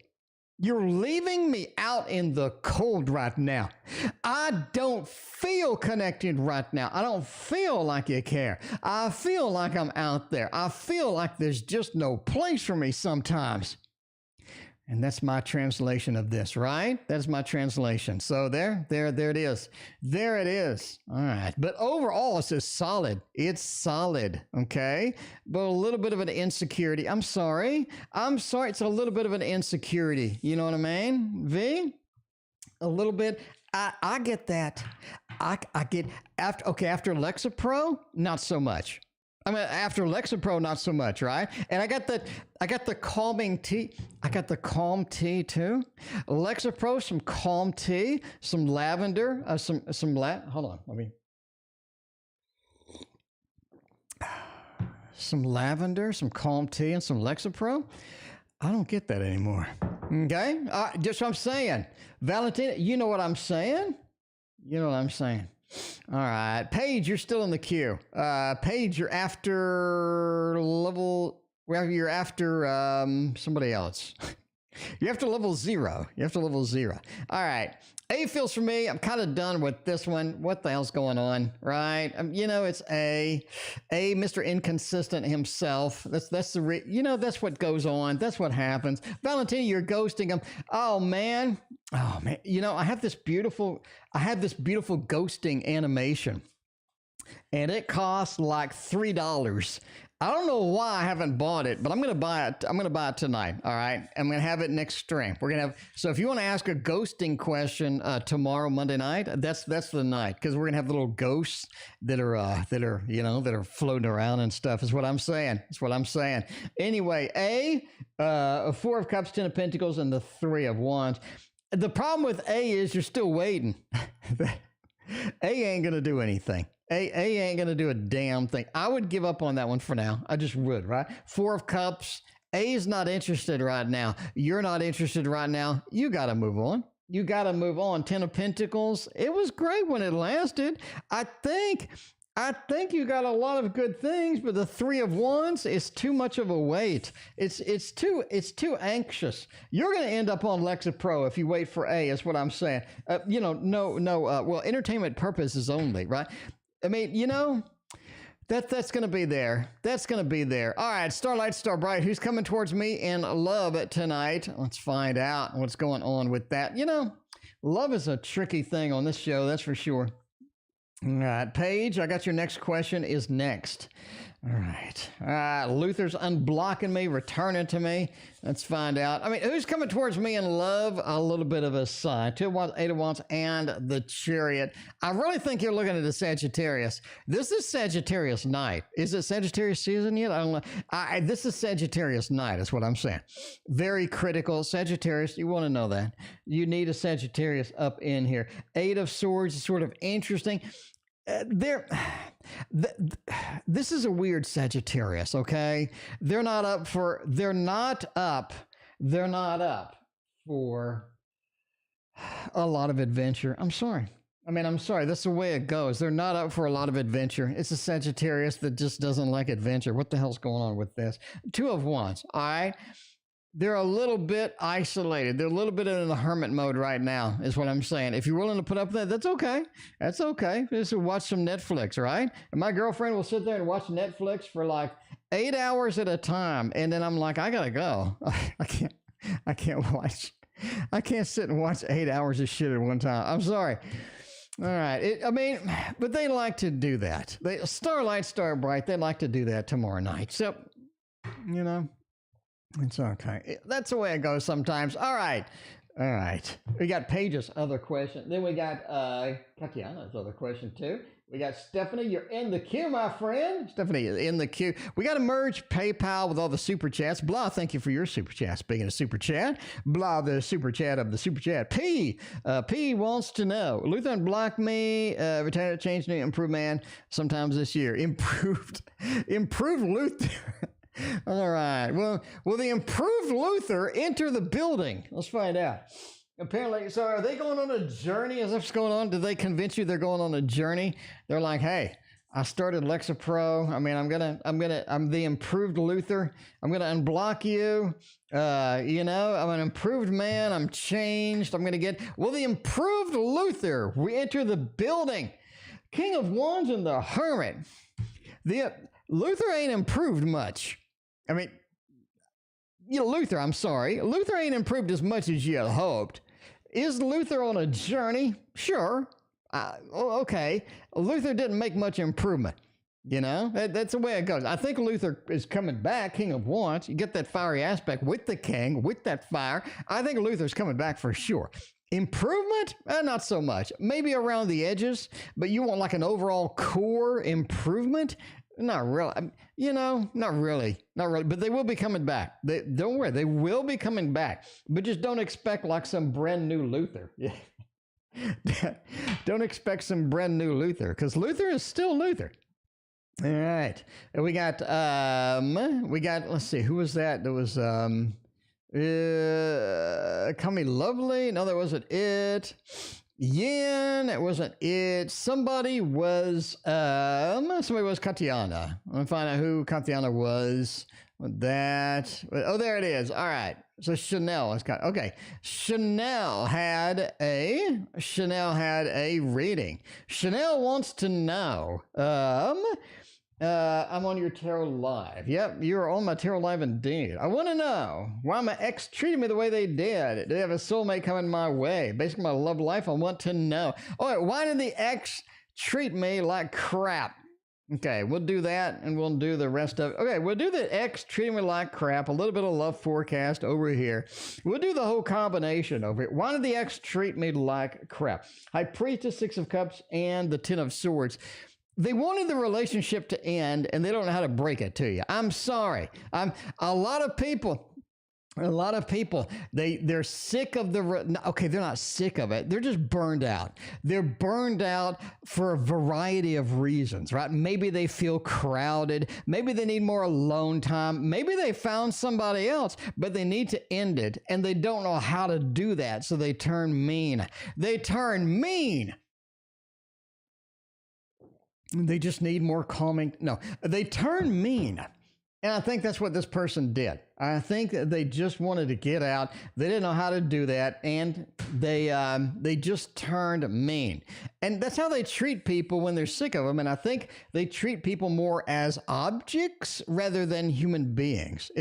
[SPEAKER 1] You're leaving me out in the cold right now. I don't feel connected right now. I don't feel like you care. I feel like I'm out there. I feel like there's just no place for me sometimes. And that's my translation of this, right? That's my translation. So there it is. There it is. All right. But overall, it's just solid. It's solid. Okay. But a little bit of an insecurity. I'm sorry. It's a little bit of an insecurity. You know what I mean? V? A little bit. I get that. I get after Lexapro, not so much. I mean, after Lexapro, not so much, right? And I got the calming tea. I got the calm tea too. Lexapro, some calm tea, some lavender, hold on, let me. Some lavender, some calm tea, and some Lexapro. I don't get that anymore. Okay, just what I'm saying. Valentina, you know what I'm saying? You know what I'm saying. All right. Paige, you're still in the queue. Paige, you're after level, well, you're after somebody else. You're after level 0. You're after level 0. All right. A feels for me. I'm kind of done with this one. What the hell's going on, right? It's A, Mr. Inconsistent himself. That's that's what goes on. That's what happens. Valentina, you're ghosting him. Oh man. I have this beautiful ghosting animation, and it costs like $3. I don't know why I haven't bought it, but I'm going to buy it. I'm going to buy it tonight. All right. I'm going to have it next stream. We're going to have, so if you want to ask a ghosting question tomorrow, Monday night, that's the night. Cause we're going to have little ghosts that are floating around and stuff is what I'm saying. That's what I'm saying. Anyway, a 4 of Cups, 10 of Pentacles, and the 3 of Wands. The problem with A is you're still waiting. A ain't going to do anything. A ain't going to do a damn thing. I would give up on that one for now. I just would, right? 4 of Cups. A is not interested right now. You're not interested right now. You got to move on. You got to move on. 10 of Pentacles. It was great when it lasted. I think you got a lot of good things, but the 3 of Wands is too much of a weight. It's too anxious. You're going to end up on Lexapro if you wait for A, is what I'm saying. Well, entertainment purposes only, right? I mean, that's going to be there. That's going to be there. All right, Starlight, Starbright, who's coming towards me in love tonight? Let's find out what's going on with that. Love is a tricky thing on this show, that's for sure. All right, Paige, I got your next question is next. All right. Luther's unblocking me, returning to me. Let's find out. I mean, who's coming towards me in love? A little bit of a sign. 2 of Wands, 8 of Wands, and the Chariot. I really think you're looking at a Sagittarius. This is Sagittarius night. Is it Sagittarius season yet? I don't know. This is Sagittarius night, is what I'm saying. Very critical. Sagittarius, you want to know that. You need a Sagittarius up in here. 8 of Swords is sort of interesting. This is a weird Sagittarius, okay? They're not up for a lot of adventure. I'm sorry. That's the way it goes. They're not up for a lot of adventure. It's a Sagittarius that just doesn't like adventure. What the hell's going on with this? 2 of Wands, all right? They're a little bit isolated. They're a little bit in the hermit mode right now, is what I'm saying. If you're willing to put up with that, that's okay. That's okay. Just watch some Netflix, right? And my girlfriend will sit there and watch Netflix for like 8 hours at a time. And then I'm like, I gotta go. I can't sit and watch 8 hours of shit at one time. I'm sorry. All right. But they like to do that. Starlight, Starbright, they like to do that tomorrow night. So, it's okay. That's the way it goes sometimes. All right. We got Paige's other question. Then we got Katiana's other question too. We got Stephanie. You're in the queue, my friend. Stephanie is in the queue. We got to merge PayPal with all the super chats. Blah, thank you for your super chat. Speaking of super chat, blah, the super chat of the super chat. P wants to know. Luther unblocked me. Retired, changed, new, improved man. Sometimes this year. Improved Luther. All right. Well, will the improved Luther enter the building? Let's find out. Apparently, so are they going on a journey? Is this going on? Did they convince you they're going on a journey? They're like, hey, I started Lexapro. I'm the improved Luther. I'm gonna unblock you. I'm an improved man. I'm changed. Will the improved Luther re-enter the building? King of Wands and the Hermit. The Luther ain't improved much. Luther, I'm sorry. Luther ain't improved as much as you had hoped. Is Luther on a journey? Sure. Okay. Luther didn't make much improvement. That's the way it goes. I think Luther is coming back, King of Wands. You get that fiery aspect with the king, with that fire. I think Luther's coming back for sure. Improvement? Not so much. Maybe around the edges, but you want like an overall core improvement? Not really. Not really. But they will be coming back. Don't worry. They will be coming back. But just don't expect like some brand new Luther. Don't expect some brand new Luther, because Luther is still Luther. All right. We got, let's see, who was that? There was, Call Me Lovely. No, that wasn't it. Yin, it wasn't it. Somebody was Katiana. I'm gonna find out who Katiana was. That, oh, there it is. All right. So Chanel is got, okay. Chanel had a reading. Chanel wants to know, I'm on your tarot live. Yep, you're on my tarot live indeed. I want to know why my ex treated me the way they did. Do they have a soulmate coming my way? Basically, my love life, I want to know. All right, why did the ex treat me like crap? Okay, we'll do that, and we'll do the rest of it. Okay, we'll do the ex treating me like crap, a little bit of love forecast over here. We'll do the whole combination over here. Why did the ex treat me like crap? High Priestess, Six of Cups, and the Ten of Swords. They wanted the relationship to end, and they don't know how to break it to you. I'm sorry. A lot of people, they're sick of okay, they're not sick of it. They're just burned out. They're burned out for a variety of reasons, right? Maybe they feel crowded. Maybe they need more alone time. Maybe they found somebody else, but they need to end it, and they don't know how to do that, so they turn mean. They just need more calming. No, they turn mean. And I think that's what this person did. I think that they just wanted to get out. They didn't know how to do that, and they just turned mean. And that's how they treat people when they're sick of them. And I think they treat people more as objects rather than human beings.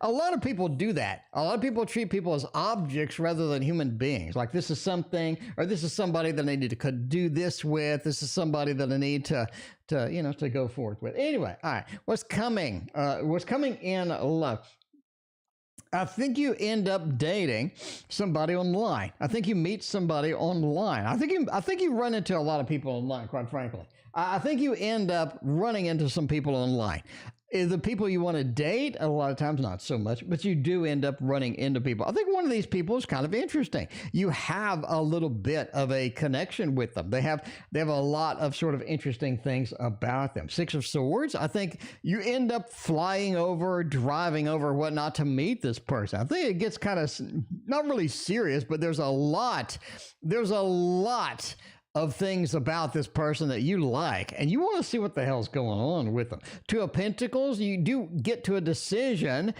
[SPEAKER 1] A lot of people do that. A lot of people treat people as objects rather than human beings. Like, this is something, or this is somebody that I need to do this with. This is somebody that I need to go forth with. Anyway, all right. What's coming in love? I think you end up dating somebody online. I think you meet somebody online. I think you run into a lot of people online, quite frankly. I think you end up running into some people online. The people you want to date, a lot of times not so much, but you do end up running into people. I think one of these people is kind of interesting. You have a little bit of a connection with them. They have a lot of sort of interesting things about them. Six of Swords, I think you end up flying over, driving over, whatnot to meet this person. I think it gets kind of not really serious, but there's a lot of things about this person that you like, and you want to see what the hell's going on with them. Two of Pentacles, you do get to a decision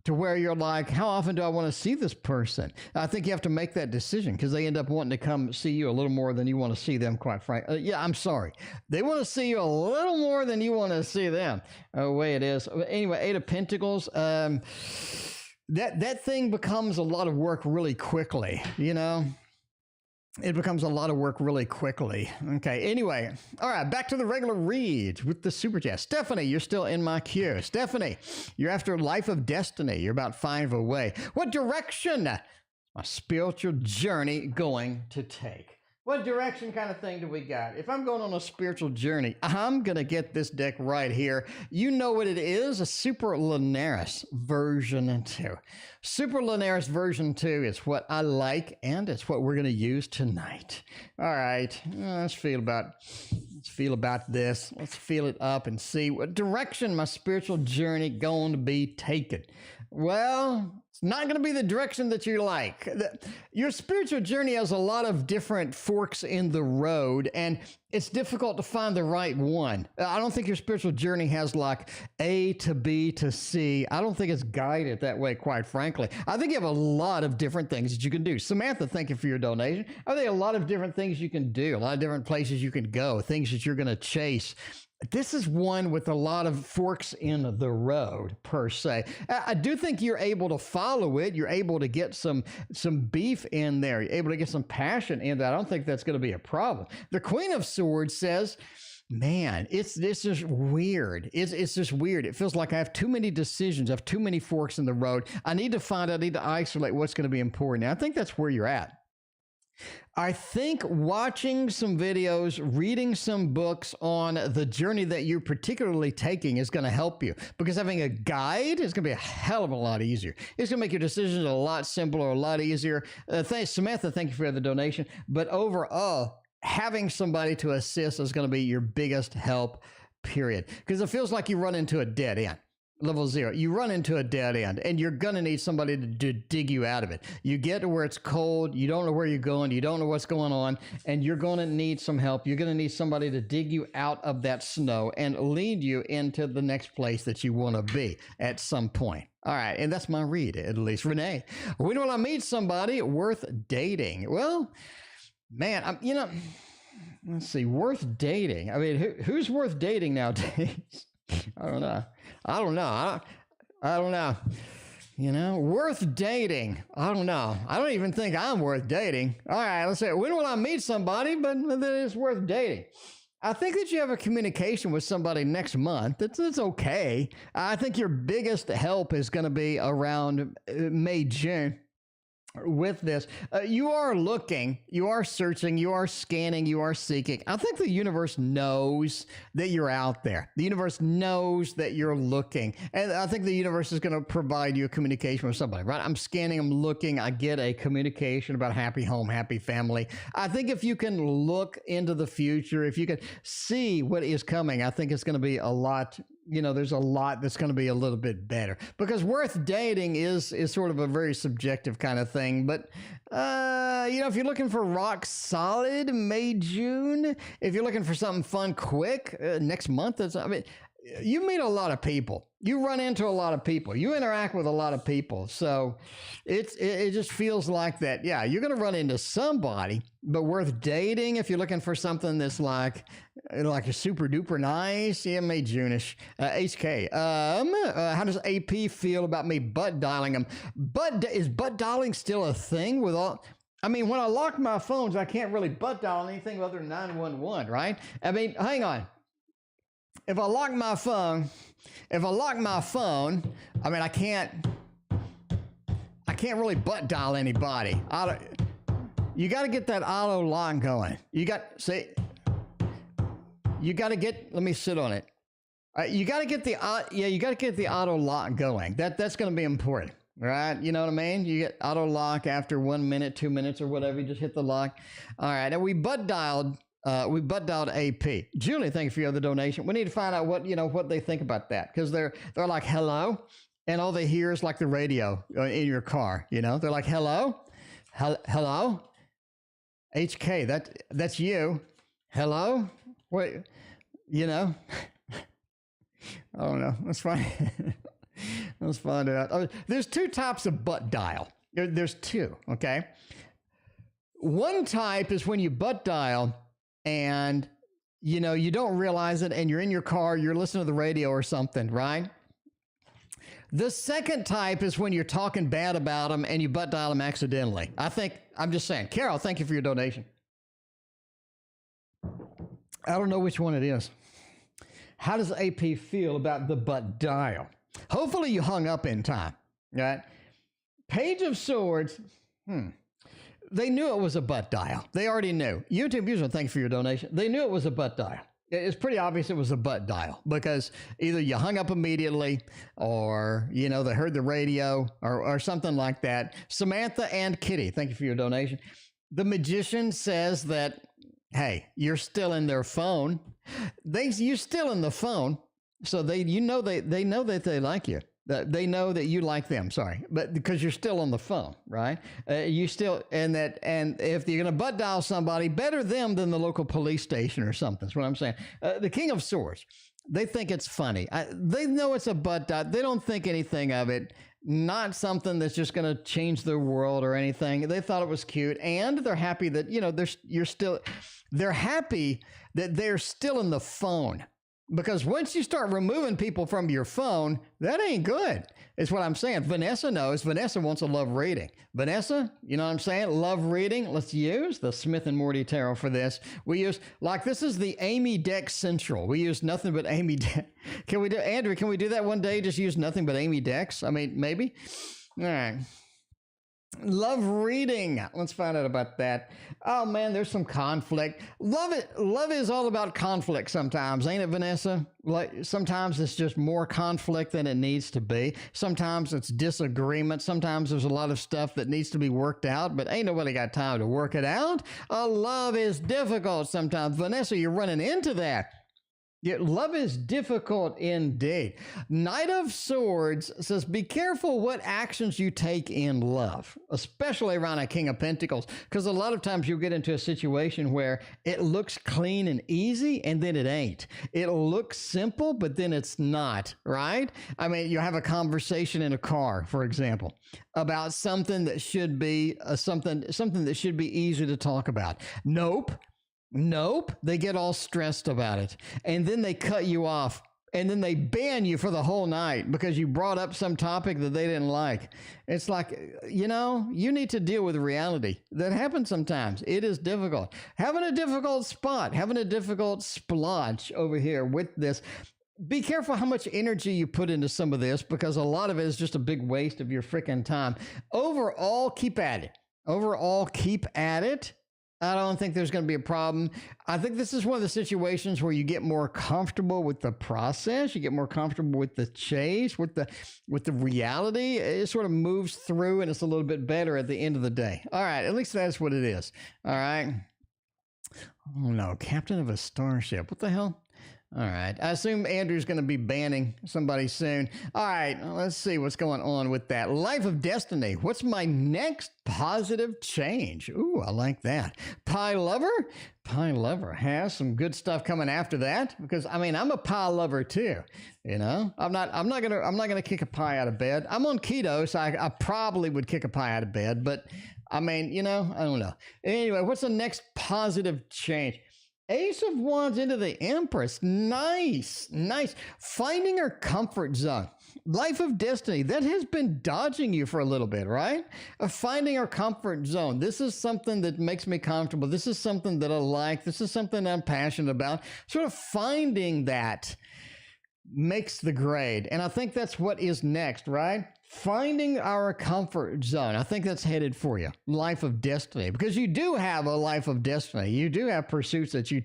[SPEAKER 1] to where you're like, how often do I want to see this person? I think you have to make that decision, because they end up wanting to come see you a little more than you want to see them, quite frankly. Yeah, I'm sorry. They want to see you a little more than you want to see them. The way it is. Anyway, Eight of Pentacles, that thing becomes a lot of work really quickly, It becomes a lot of work really quickly. Okay, anyway. All right, back to the regular reads with the super chat. Stephanie, you're still in my queue. Stephanie, you're after Life of Destiny. You're about 5 away. What direction my spiritual journey going to take? What direction kind of thing do we got? If I'm going on a spiritual journey, I'm going to get this deck right here. You know what it is, a Super Lunaris version 2. Super Lunaris version 2 is what I like, and it's what we're going to use tonight. All right, let's feel about this. Let's feel it up and see what direction my spiritual journey going to be taken. Well, it's not going to be the direction that you like. Your spiritual journey has a lot of different forks in the road, and it's difficult to find the right one. I don't think your spiritual journey has like A to B to C. I don't think it's guided that way, quite frankly. I think you have a lot of different things that you can do. Samantha, thank you for your donation. I think a lot of different things you can do, a lot of different places you can go, things that you're going to chase. this is one with a lot of forks in the road, per se. I do think you're able to follow it. You're able to get some beef in there. You're able to get some passion in there. I don't think that's going to be a problem. The Queen of Swords says, man, it's just weird. It's just weird. It feels like I have too many decisions. I have too many forks in the road. I need to isolate what's going to be important. And I think that's where you're at. I think watching some videos, reading some books on the journey that you're particularly taking is going to help you, because having a guide is going to be a hell of a lot easier. It's going to make your decisions a lot simpler, a lot easier. Thanks, Samantha. Thank you for the donation. But overall, having somebody to assist is going to be your biggest help, period. Because it feels like you run into a dead end. Level 0, you run into a dead end, and you're going to need somebody to dig you out of it. You get to where it's cold, you don't know where you're going, you don't know what's going on, and you're going to need some help. You're going to need somebody to dig you out of that snow and lead you into the next place that you want to be at some point. All right, and that's my read, at least. Renee, when will I meet somebody worth dating? Well, man, let's see, worth dating. I mean, who's worth dating nowadays? I don't know. I don't know. Worth dating. I don't know. I don't even think I'm worth dating. All right, let's say, when will I meet somebody, but that is worth dating? I think that you have a communication with somebody next month. It's okay. I think your biggest help is going to be around May, June. With this, you are looking, you are searching, you are scanning, you are seeking. I think the universe knows that you're out there. The universe knows that you're looking. And I think the universe is going to provide you a communication with somebody, right? I'm scanning, I'm looking, I get a communication about happy home, happy family. I think if you can look into the future, if you can see what is coming, I think it's going to be a lot. There's a lot that's going to be a little bit better, because worth dating is sort of a very subjective kind of thing. But, if you're looking for rock solid May, June, if you're looking for something fun, quick, next month, you meet a lot of people. You run into a lot of people. You interact with a lot of people. So it just feels like that. Yeah, you're going to run into somebody, but worth dating if you're looking for something that's like a super duper nice. Yeah, May, June-ish. HK. How does AP feel about me butt dialing him? Is butt dialing still a thing with all? I mean, when I lock my phones, I can't really butt dial anything other than 911, right? I mean, hang on. If I lock my phone, I mean, I can't really butt dial anybody. You got to get that auto lock going. Let me sit on it. You got to get the auto lock going. That's going to be important, right? You know what I mean? You get auto lock after 1 minute, 2 minutes or whatever. You just hit the lock. All right. And we butt dialed AP. Julie, thank you for your other donation. We need to find out what they think about that, because they're like, hello, and all they hear is like the radio in your car. They're like, hello, HK, that's you. Hello, what? I don't know. Let's find it out. There's two types of butt dial. There's two. Okay. One type is when you butt dial and you don't realize it, and you're in your car, you're listening to the radio or something, right? The second type is when you're talking bad about them and you butt dial them accidentally. I'm just saying. Carol, thank you for your donation. I don't know which one it is. How does AP feel about the butt dial? Hopefully you hung up in time, right? Page of Swords, They knew it was a butt dial. They already knew. YouTube user, thank you for your donation. They knew it was a butt dial. It's pretty obvious it was a butt dial, because either you hung up immediately, or, they heard the radio or something like that. Samantha and Kitty, thank you for your donation. The Magician says that, hey, you're still in their phone. You're still in the phone. So they know that they like you. They know that you like them, but because you're still on the phone, right? And if you're going to butt dial somebody, better them than the local police station or something. That's what I'm saying. The King of Swords, they think it's funny. They know it's a butt dial. They don't think anything of it. Not something that's just going to change their world or anything. They thought it was cute, and they're happy that they're happy that they're still in the phone. Because once you start removing people from your phone, that ain't good. Is what I'm saying. Vanessa knows. Vanessa wants a love reading. Vanessa, you know what I'm saying? Love reading. Let's use the Smith and Morty Tarot for this. We use, like, this is the Amy Deck Central. We use nothing but Amy Deck. Can we do, Andrew, can we do that one day? Just use nothing but Amy Decks? I mean, maybe. All right. Love reading. Let's find out about that. Oh man, there's some conflict. Love is all about conflict sometimes, ain't it, Vanessa? Like sometimes it's just more conflict than it needs to be. Sometimes it's disagreement. Sometimes there's a lot of stuff that needs to be worked out, but ain't nobody got time to work it out. Love is difficult sometimes. Vanessa, you're running into that. Yeah, love is difficult indeed. Knight of Swords says, be careful what actions you take in love, especially around a King of Pentacles, because a lot of times you'll get into a situation where it looks clean and easy, and then it ain't. It looks simple, but then it's not, right? I mean, you have a conversation in a car, for example, about something that should be something that should be easy to talk about. Nope, they get all stressed about it. And then they cut you off. And then they ban you for the whole night because you brought up some topic that they didn't like. It's like, you know, you need to deal with reality. That happens sometimes. It is difficult. Having a difficult spot, having a difficult splotch over here with this. Be careful how much energy you put into some of this, because a lot of it is just a big waste of your freaking time. Overall, keep at it. I don't think there's going to be a problem. I think this is one of the situations where you get more comfortable with the process. You get more comfortable with the chase, with the reality. It sort of moves through, and it's a little bit better at the end of the day. All right, at least that's what it is. All right. Oh no, captain of a starship. What the hell? All right. I assume Andrew's going to be banning somebody soon. All right. Let's see what's going on with that. Life of Destiny. What's my next positive change? Ooh, I like that. Pie Lover? Pie Lover has some good stuff coming after that, because I mean, I'm a pie lover too. You know, I'm not gonna kick a pie out of bed. I'm on keto, so I probably would kick a pie out of bed, but I mean, you know, I don't know. Anyway, what's the next positive change? Ace of Wands into the Empress. Nice. Finding her comfort zone. Life of Destiny. That has been dodging you for a little bit, right? Finding her comfort zone. This is something that makes me comfortable. This is something that I like. This is something I'm passionate about. Sort of finding that makes the grade. And I think that's what is next, right? Finding our comfort zone. I think that's headed for you. Life of Destiny. Because you do have a life of destiny. You do have pursuits that you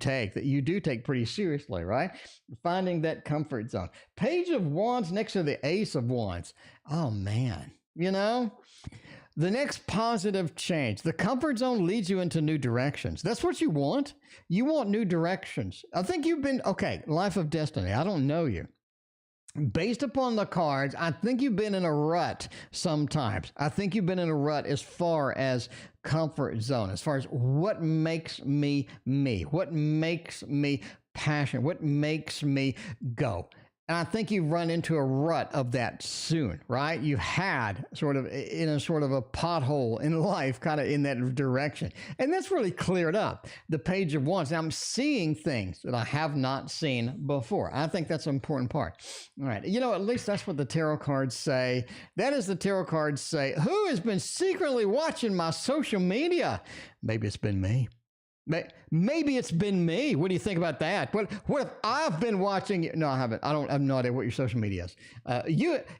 [SPEAKER 1] do take pretty seriously, right? Finding that comfort zone. Page of Wands next to the Ace of Wands. Oh, man. You know? The next positive change. The comfort zone leads you into new directions. That's what you want. You want new directions. I think you've been, okay, Life of Destiny. I don't know you. Based upon the cards, I think you've been in a rut sometimes. I think you've been in a rut as far as comfort zone, as far as what makes me me, what makes me passionate, what makes me go. And I think you've run into a rut of that soon, right? You had sort of in a sort of a pothole in life, kind of in that direction. And that's really cleared up. The Page of Wands. Now I'm seeing things that I have not seen before. I think that's an important part. All right. You know, at least that's what the tarot cards say. That is the tarot cards say. Who has been secretly watching my social media? Maybe it's been me. Maybe it's been me. What do you think about that? What if I've been watching you? No, I haven't. I have no idea what your social media is.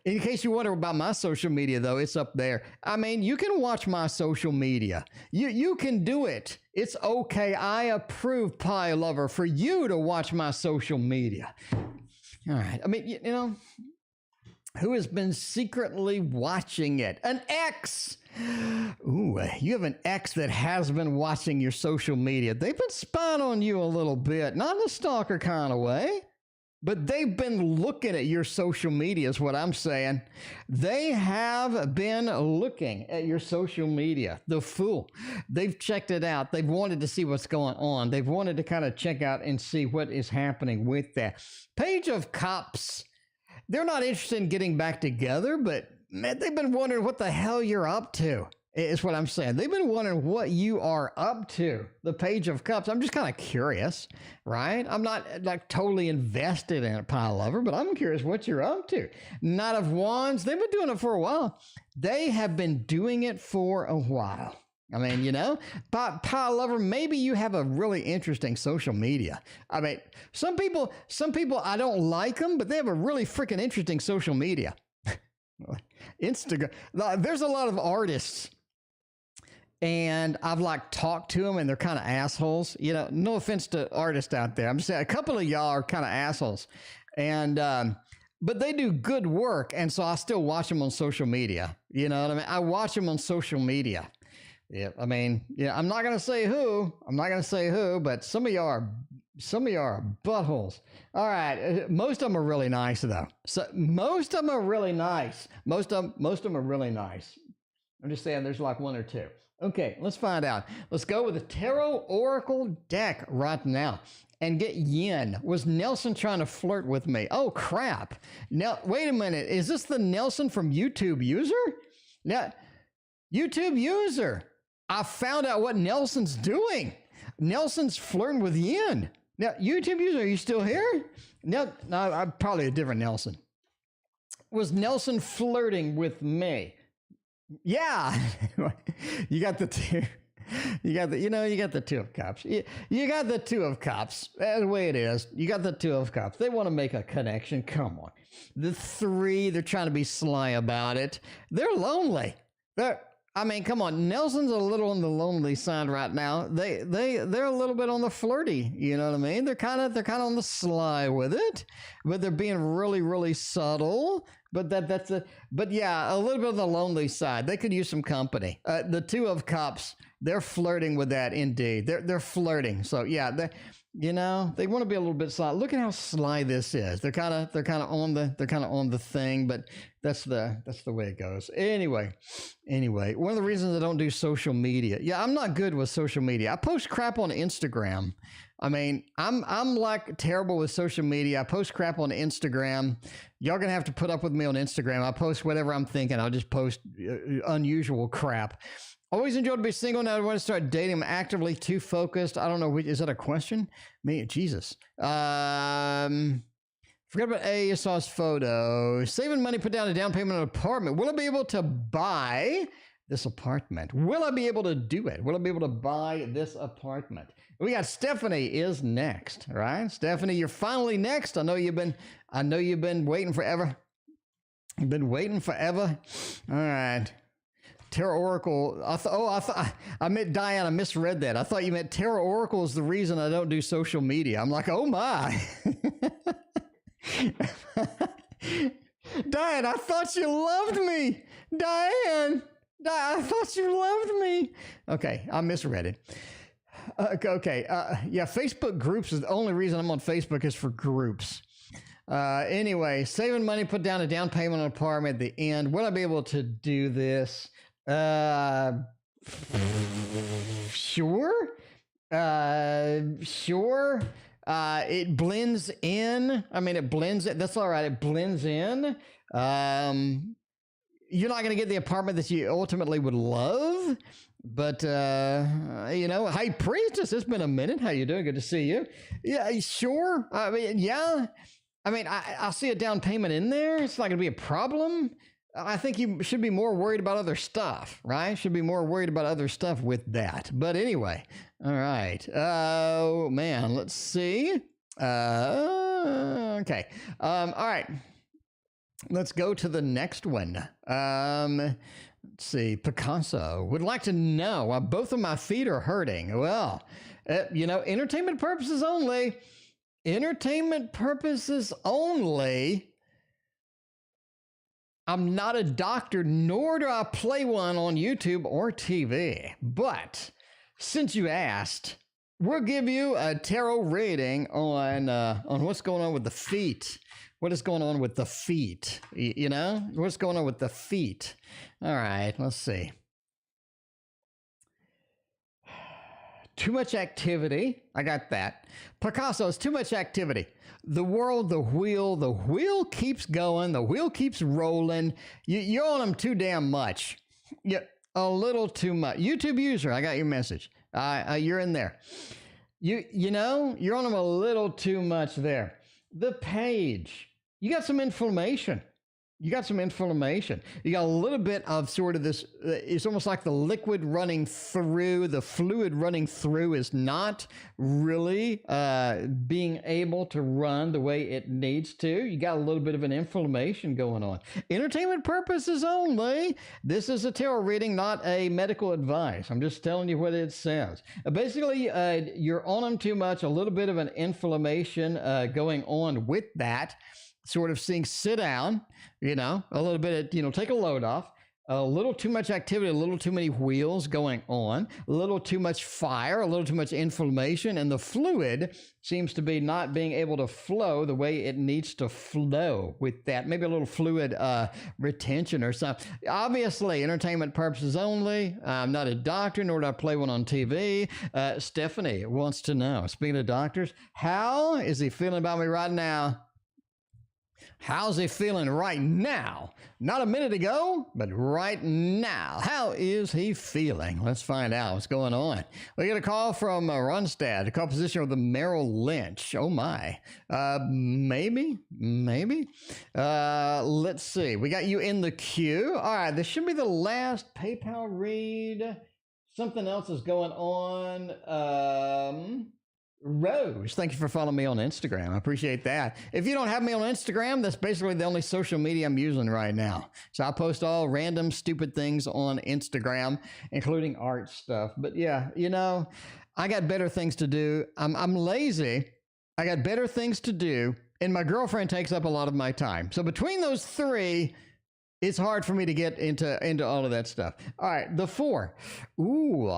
[SPEAKER 1] In case you wonder about my social media, though, it's up there. I mean, you can watch my social media. You can do it. It's okay. I approve, Pie Lover, for you to watch my social media. All right. I mean, you know, who has been secretly watching it? An ex. Ooh, you have an ex that has been watching your social media. They've been spying on you a little bit, not in a stalker kind of way, but they've been looking at your social media is what I'm saying. They have been looking at your social media. The Fool. They've checked it out. They've wanted to see what's going on. They've wanted to kind of check out and see what is happening with that. Page of Cups. They're not interested in getting back together, but man, they've been wondering what the hell you're up to. Is what I'm saying. They've been wondering what you are up to. The Page of Cups. I'm just kind of curious, right? I'm not like totally invested in a pie lover, but I'm curious what you're up to. Knight of Wands. They've been doing it for a while. They have been doing it for a while. I mean, you know, pie lover, maybe you have a really interesting social media. I mean, some people, I don't like them, but they have a really freaking interesting social media. Instagram. There's a lot of artists, and I've like talked to them, and they're kind of assholes. You know, no offense to artists out there. I'm just saying a couple of y'all are kind of assholes, and but they do good work, and so I still watch them on social media. You know what I mean? I watch them on social media. Yeah, I mean, yeah, I'm not gonna say who. But some of y'all are buttholes. All right, most of them are really nice though. So most of them are really nice. Most of them are really nice. I'm just saying, there's like one or two. Okay, let's find out. Let's go with the Tarot Oracle deck right now and get yin. Was Nelson trying to flirt with me? Oh, crap. Now, wait a minute. Is this the Nelson from YouTube User? Now, YouTube User. I found out what Nelson's doing. Nelson's flirting with yin. Now, YouTube User, are you still here? No, I'm probably a different Nelson. Was Nelson flirting with me? Yeah, you got the two. You got the Two of Cups. You got the Two of Cups. That's the way it is. You got the Two of Cups. They want to make a connection. Come on. The Three, they're trying to be sly about it. They're lonely. Come on. Nelson's a little on the lonely side right now. They're a little bit on the flirty. You know what I mean? They're kind of on the sly with it, but they're being really, really subtle. But but yeah, a little bit on the lonely side. They could use some company. The Two of Cups, they're flirting with that indeed. They're flirting. So yeah, they want to be a little bit sly. Look at how sly this is. They're kind of on the thing, but that's the way it goes. Anyway, one of the reasons I don't do social media. Yeah, I'm not good with social media. I post crap on Instagram. I mean, I'm like terrible with social media. I post crap on Instagram. Y'all gonna have to put up with me on Instagram. I post whatever I'm thinking. I'll just post unusual crap. Always enjoyed to be single. Now I want to start dating. I'm actively too focused. I don't know. Is that a question? Me, Jesus. Forgot about ASOS photo. Saving money, put down a down payment on an apartment. Will I be able to buy this apartment? Will I be able to do it? Will I be able to buy this apartment? We got Stephanie is next, right? Stephanie, you're finally next. I know you've been waiting forever. You've been waiting forever. All right. Tarot Oracle. I meant Diane. I misread that. I thought you meant Tarot Oracle is the reason I don't do social media. I'm like, oh my. Diane, I thought you loved me. Diane, I thought you loved me. Okay, I misread it. Yeah, Facebook groups is the only reason I'm on Facebook is for groups. Anyway, saving money, put down a down payment on an apartment at the end. Will I be able to do this? Sure. Sure. It blends in. I mean, it blends. That's all right. It blends in. You're not going to get the apartment that you ultimately would love, but High Priestess, it's been a minute. How you doing? Good to see you. Yeah, sure. I mean, yeah. I mean, I see a down payment in there. It's not going to be a problem. I think you should be more worried about other stuff, right? Should be more worried about other stuff with that. But anyway, all right. Oh, man, let's see. Okay. All right. Let's go to the next one. Let's see. Picasso would like to know why both of my feet are hurting. Well, entertainment purposes only. Entertainment purposes only. I'm not a doctor, nor do I play one on YouTube or TV. But since you asked, we'll give you a tarot reading on what's going on with the feet. What is going on with the feet? What's going on with the feet? All right, let's see. Too much activity. I got that. Picasso's too much activity. The world, the wheel keeps going. The wheel keeps rolling. You're on them too damn much. Yeah. a little too much. YouTube user, I got your message. You're in there. You know, you're on them a little too much there. The page, you got some inflammation. You got some inflammation. You got a little bit of sort of this, it's almost like the liquid running through, the fluid running through is not really being able to run the way it needs to. You got a little bit of an inflammation going on. Entertainment purposes only. This is a tarot reading, not a medical advice. I'm just telling you what it says. Basically, you're on them too much, a little bit of an inflammation going on with that. Sort of seeing sit down, you know, a little bit of, you know, take a load off, a little too much activity, a little too many wheels going on, a little too much fire, a little too much inflammation, and the fluid seems to be not being able to flow the way it needs to flow with that. Maybe a little fluid retention or something. Obviously, entertainment purposes only. I'm not a doctor, nor do I play one on TV. Stephanie wants to know, speaking of doctors, how is he feeling about me right now? How's he feeling right now? Not a minute ago, but right now. How is he feeling? Let's find out what's going on. We get a call from Ronstadt, a composition of the Merrill Lynch. Oh my. Maybe. Let's see. We got you in the queue. All right, this should be the last PayPal read. Something else is going on. Rose, thank you for following me on Instagram. I appreciate that. If you don't have me on Instagram, that's basically the only social media I'm using right now. So I post all random stupid things on Instagram, including art stuff. But yeah, you know, I got better things to do. I'm lazy. I got better things to do, and my girlfriend takes up a lot of my time. So between those three, it's hard for me to get into all of that stuff. All right, the 4. Ooh,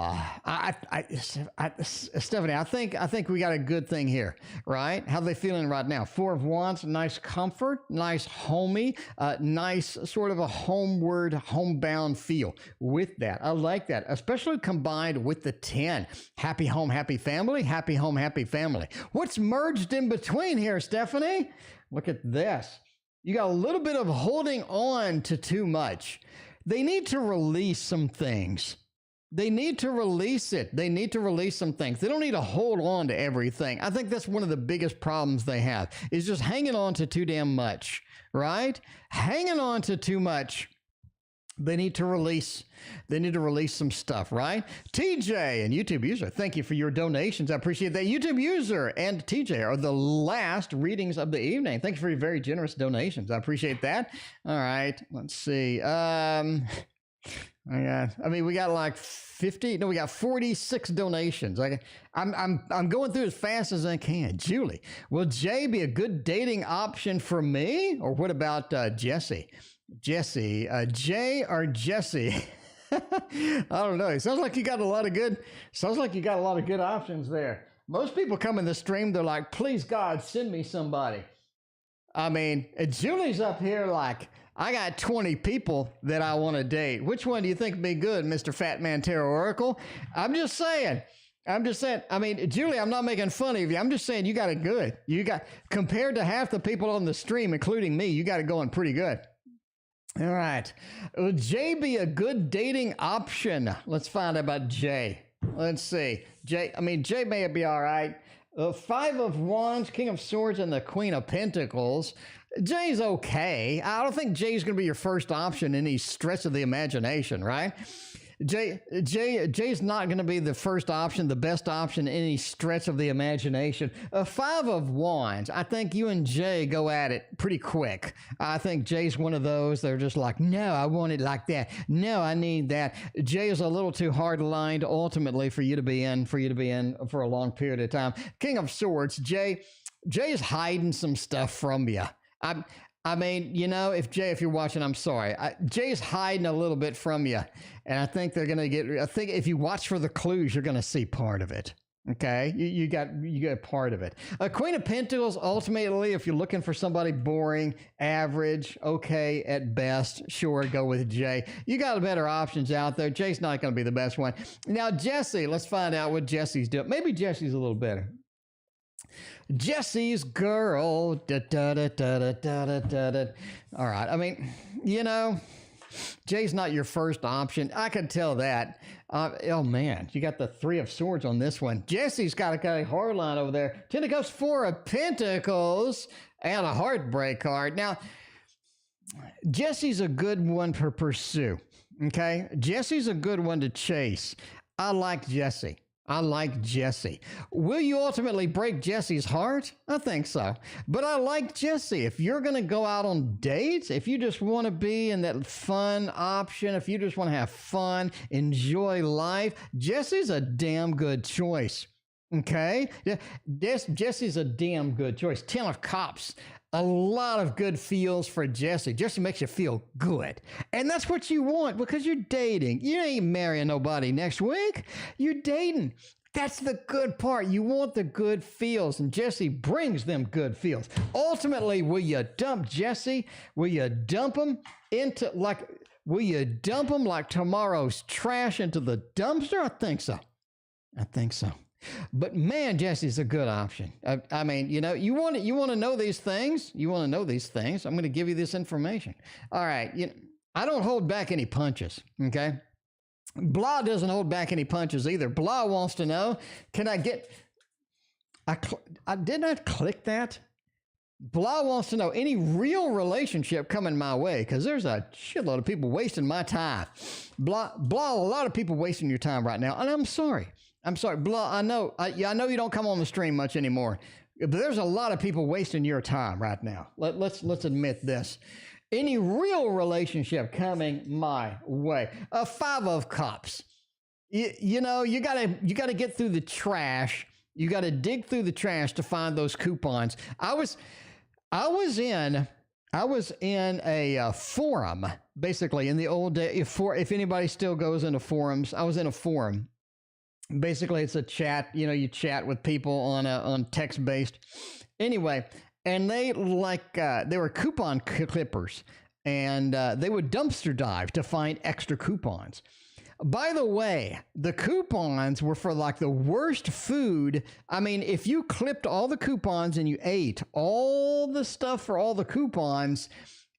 [SPEAKER 1] Stephanie, I think we got a good thing here, right? How are they feeling right now? 4 of Wands, nice comfort, nice homey, nice sort of a homebound feel with that. I like that, especially combined with the 10. Happy home, happy family, happy home, happy family. What's merged in between here, Stephanie? Look at this. You got a little bit of holding on to too much. They need to release some things. They need to release it. They need to release some things. They don't need to hold on to everything. I think that's one of the biggest problems they have, is just hanging on to too damn much, right? Hanging on to too much. They need to release some stuff, right? TJ and YouTube user, thank you for your donations. I appreciate that. YouTube user and TJ are the last readings of the evening. Thank you for your very generous donations. I appreciate that. All right, let's see. We got like 50. No, we got 46 donations. I'm going through as fast as I can. Julie, will Jay be a good dating option for me, or what about Jesse? Jay or Jesse? I don't know. It sounds like you got a lot of good options there. Most people come in the stream, they're like, please God, send me somebody. I mean, Julie's up here like, I got 20 people that I want to date. Which one do you think would be good, Mr. Fat Man Tarot Oracle? I'm just saying. I mean, Julie, I'm not making fun of you. I'm just saying you got it good. You got, compared to half the people on the stream, including me, you got it going pretty good. All right. Will Jay be a good dating option? Let's find out about Jay. Let's see. Jay may be all right. 5 of Wands, King of Swords, and the Queen of Pentacles. Jay's okay. I don't think Jay's going to be your first option in any stretch of the imagination, right? Jay's not going to be the first option, the best option in any stretch of the imagination. 5 of Wands. I think you and Jay go at it pretty quick. I think Jay's one of those that are just like, no, I want it like that. No, I need that. Jay is a little too hard-lined ultimately for you to be in for a long period of time. King of Swords. Jay's hiding some stuff from you. I mean, you know, if you're watching, I'm sorry. Jay's hiding a little bit from you. And I think I think if you watch for the clues, you're going to see part of it. Okay. You got part of it. Queen of Pentacles, ultimately, if you're looking for somebody boring, average, okay at best, sure, go with Jay. You got better options out there. Jay's not going to be the best one. Now, Jesse, let's find out what Jesse's doing. Maybe Jesse's a little better. Jesse's girl. Da, da, da, da, da, da, da, da. All right. I mean, you know, Jay's not your first option. I can tell that. Oh man, you got the Three of Swords on this one. Jesse's got a hard line over there. Ten of Cups, Four of Pentacles, and a heartbreak card. Now, Jesse's a good one to pursue. Okay, Jesse's a good one to chase. I like Jesse. Will you ultimately break Jesse's heart? I think so. But I like Jesse. If you're going to go out on dates, if you just want to be in that fun option, if you just want to have fun, enjoy life, Jesse's a damn good choice. Okay? Jesse's a damn good choice. 10 of Cups. A lot of good feels for Jesse. Jesse makes you feel good. And that's what you want because you're dating. You ain't marrying nobody next week. You're dating. That's the good part. You want the good feels, and Jesse brings them good feels. Ultimately, will you dump Jesse? Will you dump him like tomorrow's trash into the dumpster? I think so. But man, Jesse's a good option. I mean, you want to know these things. I'm going to give you this information. All right. I don't hold back any punches. Okay. Blah doesn't hold back any punches either. Blah wants to know, can I get, I did not click that. Blah wants to know any real relationship coming my way because there's a shitload of people wasting my time. Blah, a lot of people wasting your time right now. And I'm sorry. Blah, I know you don't come on the stream much anymore, but there's a lot of people wasting your time right now. Let's admit this. Any real relationship coming my way. A 5 of Cups. You gotta get through the trash. You gotta dig through the trash to find those coupons. I was in a forum, basically in the old day. If anybody still goes into forums, I was in a forum. Basically, it's a chat. You chat with people on text based. Anyway, and they were coupon clippers, and they would dumpster dive to find extra coupons. By the way, the coupons were for like the worst food. I mean, if you clipped all the coupons and you ate all the stuff for all the coupons,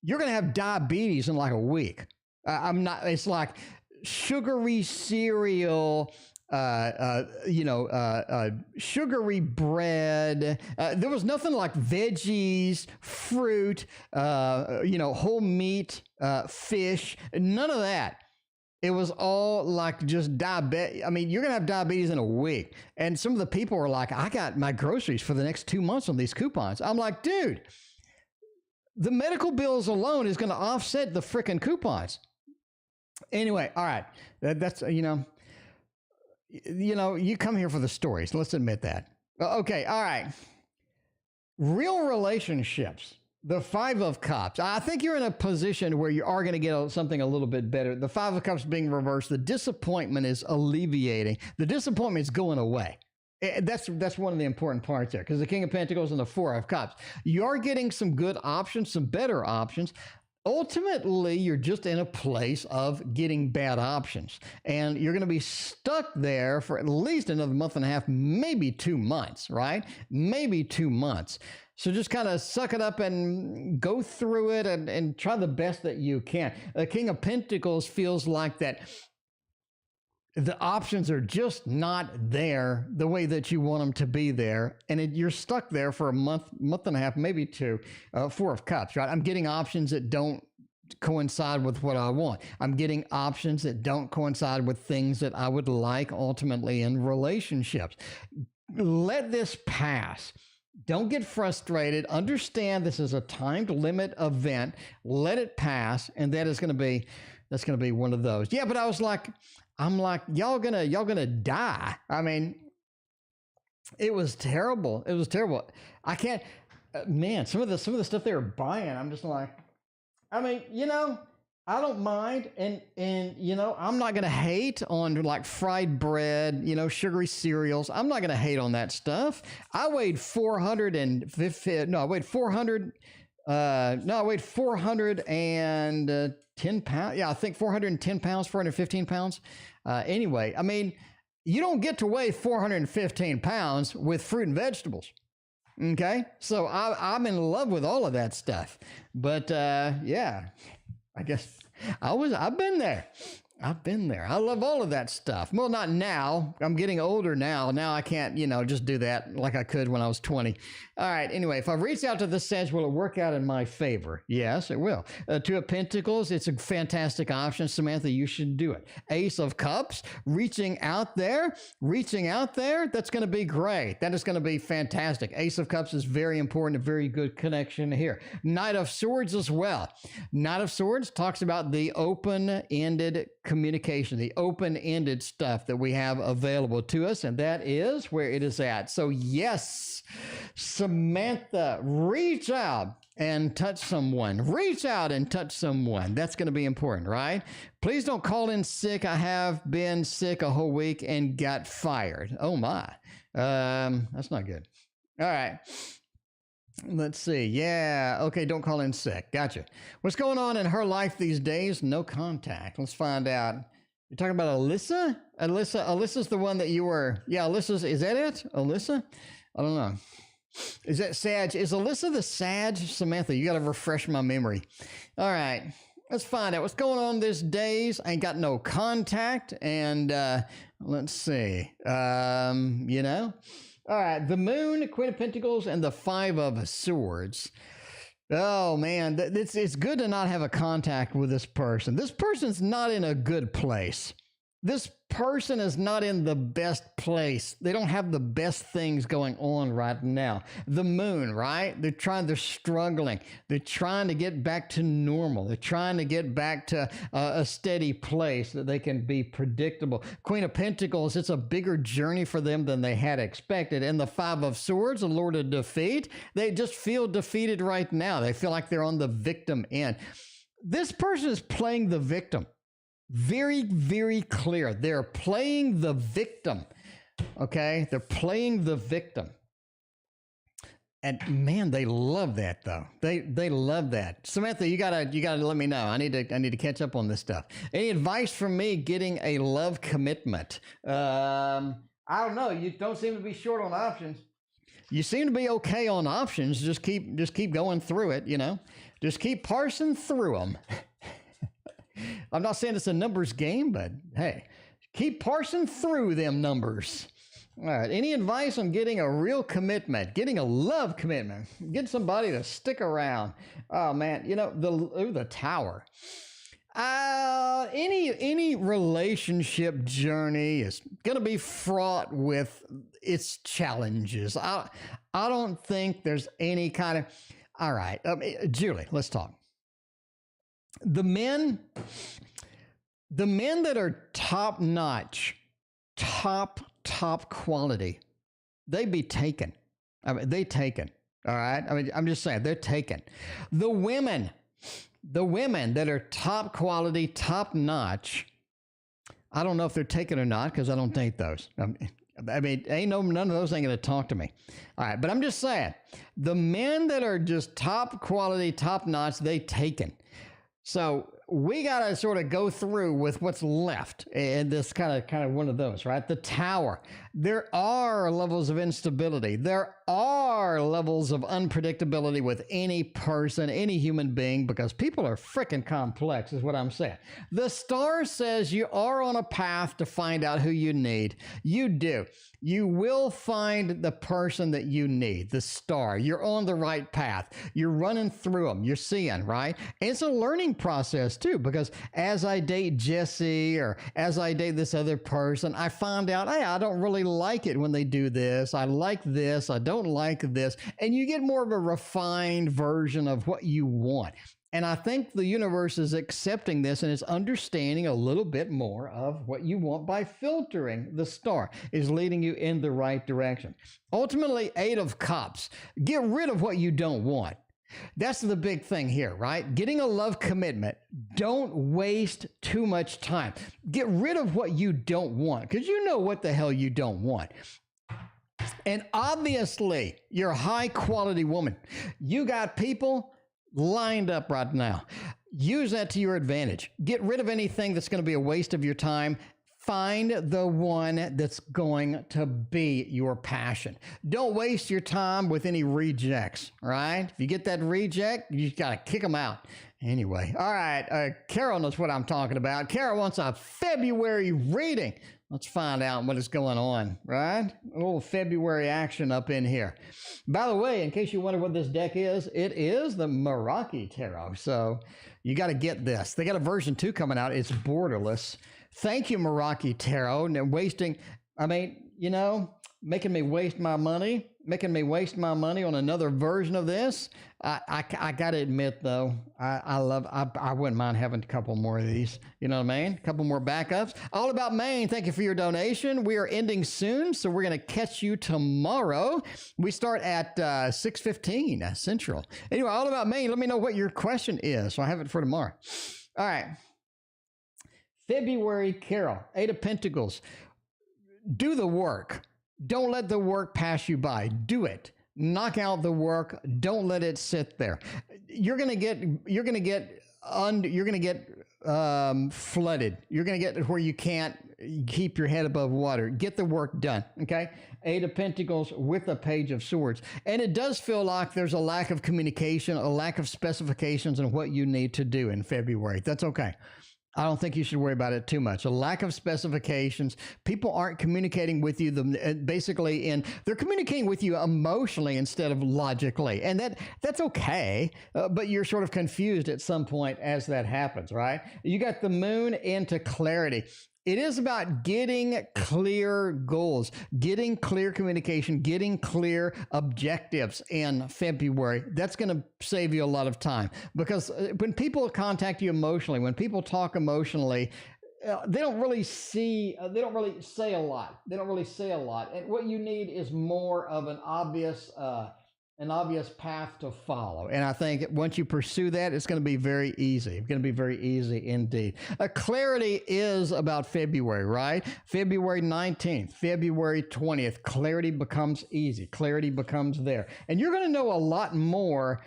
[SPEAKER 1] you're gonna have diabetes in like a week. It's like sugary cereal. Sugary bread. There was nothing like veggies, fruit, whole meat, fish, none of that. It was all like just diabetes. I mean, you're going to have diabetes in a week. And some of the people were like, I got my groceries for the next 2 months on these coupons. I'm like, dude, the medical bills alone is going to offset the frickin' coupons. Anyway, all right. That's, you come here for the stories. Let's admit that. Okay, all right. Real relationships. The 5 of Cups. I think you're in a position where you are going to get something a little bit better. The 5 of Cups being reversed. The disappointment is alleviating. The disappointment is going away. That's one of the important parts there because the King of Pentacles and the 4 of Cups. You are getting some good options, some better options. Ultimately, you're just in a place of getting bad options, and you're going to be stuck there for at least another month and a half, maybe 2 months, right? Maybe 2 months. So just kind of suck it up and go through it and try the best that you can. The King of Pentacles feels like that the options are just not there the way that you want them to be there. And you're stuck there for a month and a half, maybe 2. 4 of Cups, right? I'm getting options that don't coincide with what I want. I'm getting options that don't coincide with things that I would like ultimately in relationships. Let this pass. Don't get frustrated. Understand this is a timed limit event. Let it pass. And that's going to be one of those. Yeah, but I'm like, y'all gonna die. I mean, it was terrible. I can't, man, some of the stuff they were buying, I'm just like, I mean, I don't mind. And, I'm not going to hate on like fried bread, sugary cereals. I'm not going to hate on that stuff. I weighed 410 pounds. Yeah, I think 410 pounds, 415 pounds. Anyway, I mean, you don't get to weigh 415 pounds with fruit and vegetables. Okay. So I'm in love with all of that stuff, but, yeah, I guess I've been there. I've been there. I love all of that stuff. Well, not now. I'm getting older now. Now I can't, just do that like I could when I was 20. All right. Anyway, if I reach out to the Sedge, will it work out in my favor? Yes, it will. Two of Pentacles, it's a fantastic option. Samantha, you should do it. Ace of Cups, reaching out there. That's going to be great. That is going to be fantastic. Ace of Cups is very important, a very good connection here. Knight of Swords as well. Knight of Swords talks about the open-ended communication, the open-ended stuff that we have available to us, and that is where it is at. So yes, Samantha, reach out and touch someone. Reach out and touch someone. That's going to be important, right? Please don't call in sick. I have been sick a whole week and got fired. Oh my. That's not good. All right. Let's see. Yeah. Okay. Don't call in sick. Gotcha. What's going on in her life these days? No contact. Let's find out. You're talking about Alyssa? Alyssa's the one that you were. Yeah. Is that it? Alyssa? I don't know. Is that Sag? Is Alyssa the Sag? Samantha, you got to refresh my memory. All right. Let's find out what's going on these days. I ain't got no contact. And let's see. All right, the Moon, Queen of Pentacles, and the Five of Swords. Oh, man, it's good to not have a contact with this person. This person's not in a good place. This person is not in the best place. They don't have the best things going on right now. The Moon, right? They're struggling. They're trying to get back to normal. They're trying to get back to a steady place that they can be predictable. Queen of Pentacles, it's a bigger journey for them than they had expected. And the Five of Swords, the Lord of Defeat, they just feel defeated right now. They feel like they're on the victim end. This person is playing the victim. Very, very clear. They're playing the victim. Okay? They're playing the victim. And man, they love that though. They love that. Samantha, you gotta let me know. I need to catch up on this stuff. Any advice from me getting a love commitment? I don't know. You don't seem to be short on options. You seem to be okay on options. Just keep going through it, Just keep parsing through them. I'm not saying it's a numbers game, but hey, keep parsing through them numbers. All right. Any advice on getting a real commitment, getting a love commitment, get somebody to stick around? Oh man, the Tower. Any relationship journey is going to be fraught with its challenges. I don't think there's any kind of. All right, Julie, let's talk. The men that are top notch, top quality, they be taken. They taken. All right. I'm just saying they're taken. The women that are top quality, top notch, I don't know if they're taken or not because I don't date those. None of those ain't going to talk to me. All right. But I'm just saying the men that are just top quality, top notch, they taken. So we got to sort of go through with what's left in this kind of one of those, right? The Tower. There are levels of instability. There are levels of unpredictability with any person, any human being, because people are freaking complex is what I'm saying. The Star says you are on a path to find out who you need. You do. You will find the person that you need, the Star. You're on the right path. You're running through them. You're seeing, right? And it's a learning process too, because as I date Jesse or as I date this other person, I find out, hey, I don't really like it when they do this. I like this. I don't like this. And you get more of a refined version of what you want. And I think the universe is accepting this and is understanding a little bit more of what you want by filtering the Star, is leading you in the right direction. Ultimately, 8 of Cups. Get rid of what you don't want. That's the big thing here, right? Getting a love commitment. Don't waste too much time. Get rid of what you don't want, because you know what the hell you don't want. And obviously, you're a high quality woman. You got people lined up right now. Use that to your advantage. Get rid of anything that's going to be a waste of your time. Find the one that's going to be your passion. Don't waste your time with any rejects, right? If you get that reject, you got to kick them out. Anyway, all right, Carol knows what I'm talking about. Carol wants a February reading. Let's find out what is going on, right? A little February action up in here. By the way, in case you wonder what this deck is, it is the Meraki Tarot. So you got to get this. They got a version 2 coming out. It's borderless. Thank you, Meraki Tarot. And making me waste my money on another version of this. I got to admit, though, I wouldn't mind having a couple more of these. You know what I mean? A couple more backups. All About Maine, thank you for your donation. We are ending soon, so we're going to catch you tomorrow. We start at 6:15 Central. Anyway, All About Maine, let me know what your question is, so I have it for tomorrow. All right. February Carol, 8 of Pentacles. Do the work. Don't let the work pass you by. Do it. Knock out the work. Don't let it sit there. You're gonna get flooded. You're gonna get where you can't keep your head above water. Get the work done. Okay. 8 of Pentacles with a Page of Swords, and it does feel like there's a lack of communication, a lack of specifications on what you need to do in February. That's okay. I don't think you should worry about it too much. A lack of specifications. People aren't communicating with you they're communicating with you emotionally instead of logically. And that's okay, but you're sort of confused at some point as that happens, right? You got the Moon into clarity. It is about getting clear goals, getting clear communication, getting clear objectives in February. That's going to save you a lot of time, because when people contact you emotionally, when people talk emotionally, they don't really say a lot. And what you need is more of an obvious path to follow. And I think once you pursue that, it's going to be very easy. It's going to be very easy indeed. Clarity is about February, right? February 19th, February 20th, clarity becomes easy. Clarity becomes there. And you're going to know a lot more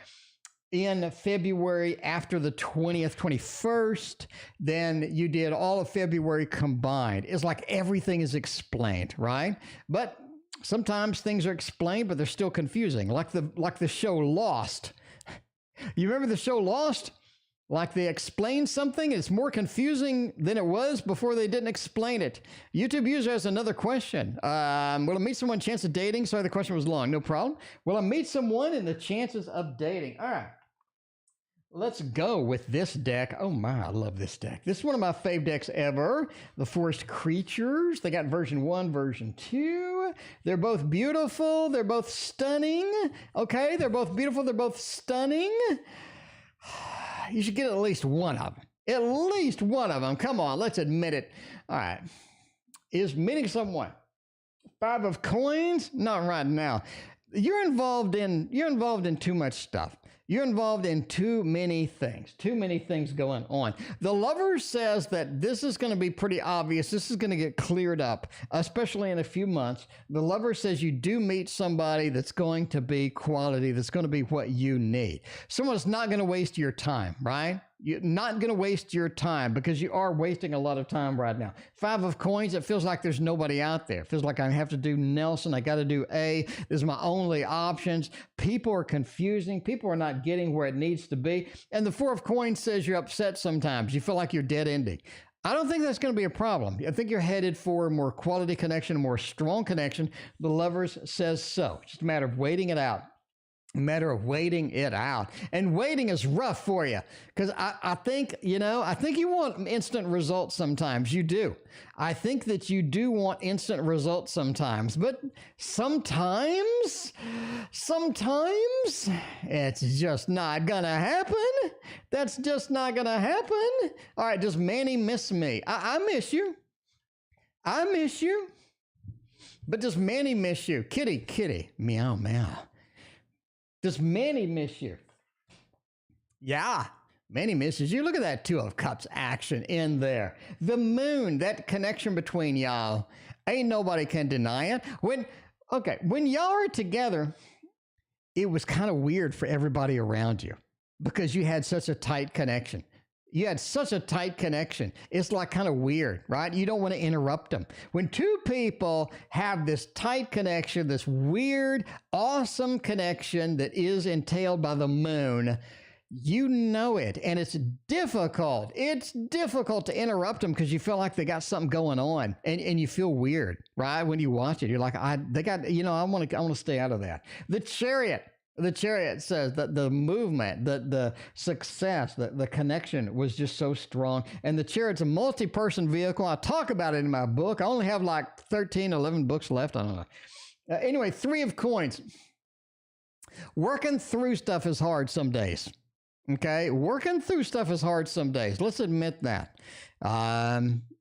[SPEAKER 1] in February after the 20th, 21st than you did all of February combined. It's like everything is explained, right? But sometimes things are explained, but they're still confusing. Like the show Lost. You remember the show Lost? Like they explained something, it's more confusing than it was before they didn't explain it. YouTube user has another question. Will I meet someone, chance of dating? Sorry, the question was long. No problem. Will I meet someone and the chances of dating? All right. Let's go with this deck. Oh my, I love this deck. This is one of my fave decks ever. The Forest Creatures. They got version 1, version 2. They're both beautiful. They're both stunning. Okay, they're both beautiful. They're both stunning. You should get at least one of them. At least one of them. Come on, let's admit it. All right. Is meeting someone. 5 of Coins? Not right now. You're involved in too much stuff. You're involved in too many things going on. The Lover says that this is going to be pretty obvious. This is going to get cleared up, especially in a few months. The Lover says you do meet somebody that's going to be quality, that's going to be what you need. Someone that's not going to waste your time, right? You're not going to waste your time, because you are wasting a lot of time right now. 5 of Coins, it feels like there's nobody out there. It feels like I have to do Nelson. I got to do A. This is my only options. People are confusing. People are not getting where it needs to be. And the 4 of Coins says you're upset sometimes. You feel like you're dead ending. I don't think that's going to be a problem. I think you're headed for a more quality connection, a more strong connection. The Lovers says so. It's just a matter of waiting it out. Waiting it out. And waiting is rough for you, because I think you want instant results sometimes. You do. I think that you do want instant results sometimes, but sometimes it's just not gonna happen. That's just not gonna happen. All right, does Manny miss me? I miss you. I miss you. But does Manny miss you? Kitty, meow, meow. Does Manny miss you? Yeah, Manny misses you. Look at that 2 of Cups action in there. The Moon, that connection between y'all, ain't nobody can deny it. When y'all are together, it was kind of weird for everybody around you, because you had such a tight connection. You had such a tight connection. It's like kind of weird, right? You don't want to interrupt them. When two people have this tight connection, this weird, awesome connection that is entailed by the moon, you know it. And it's difficult. It's difficult to interrupt them because you feel like they got something going on and you feel weird, right? When you watch it, you're like, I want to stay out of that. The chariot says that the movement, the success, the connection was just so strong. And the chariot's a multi-person vehicle. I talk about it in my book. I only have like 13, 11 books left. I don't know. Anyway, 3 of coins. Working through stuff is hard some days. Okay, working through stuff is hard some days. Let's admit that.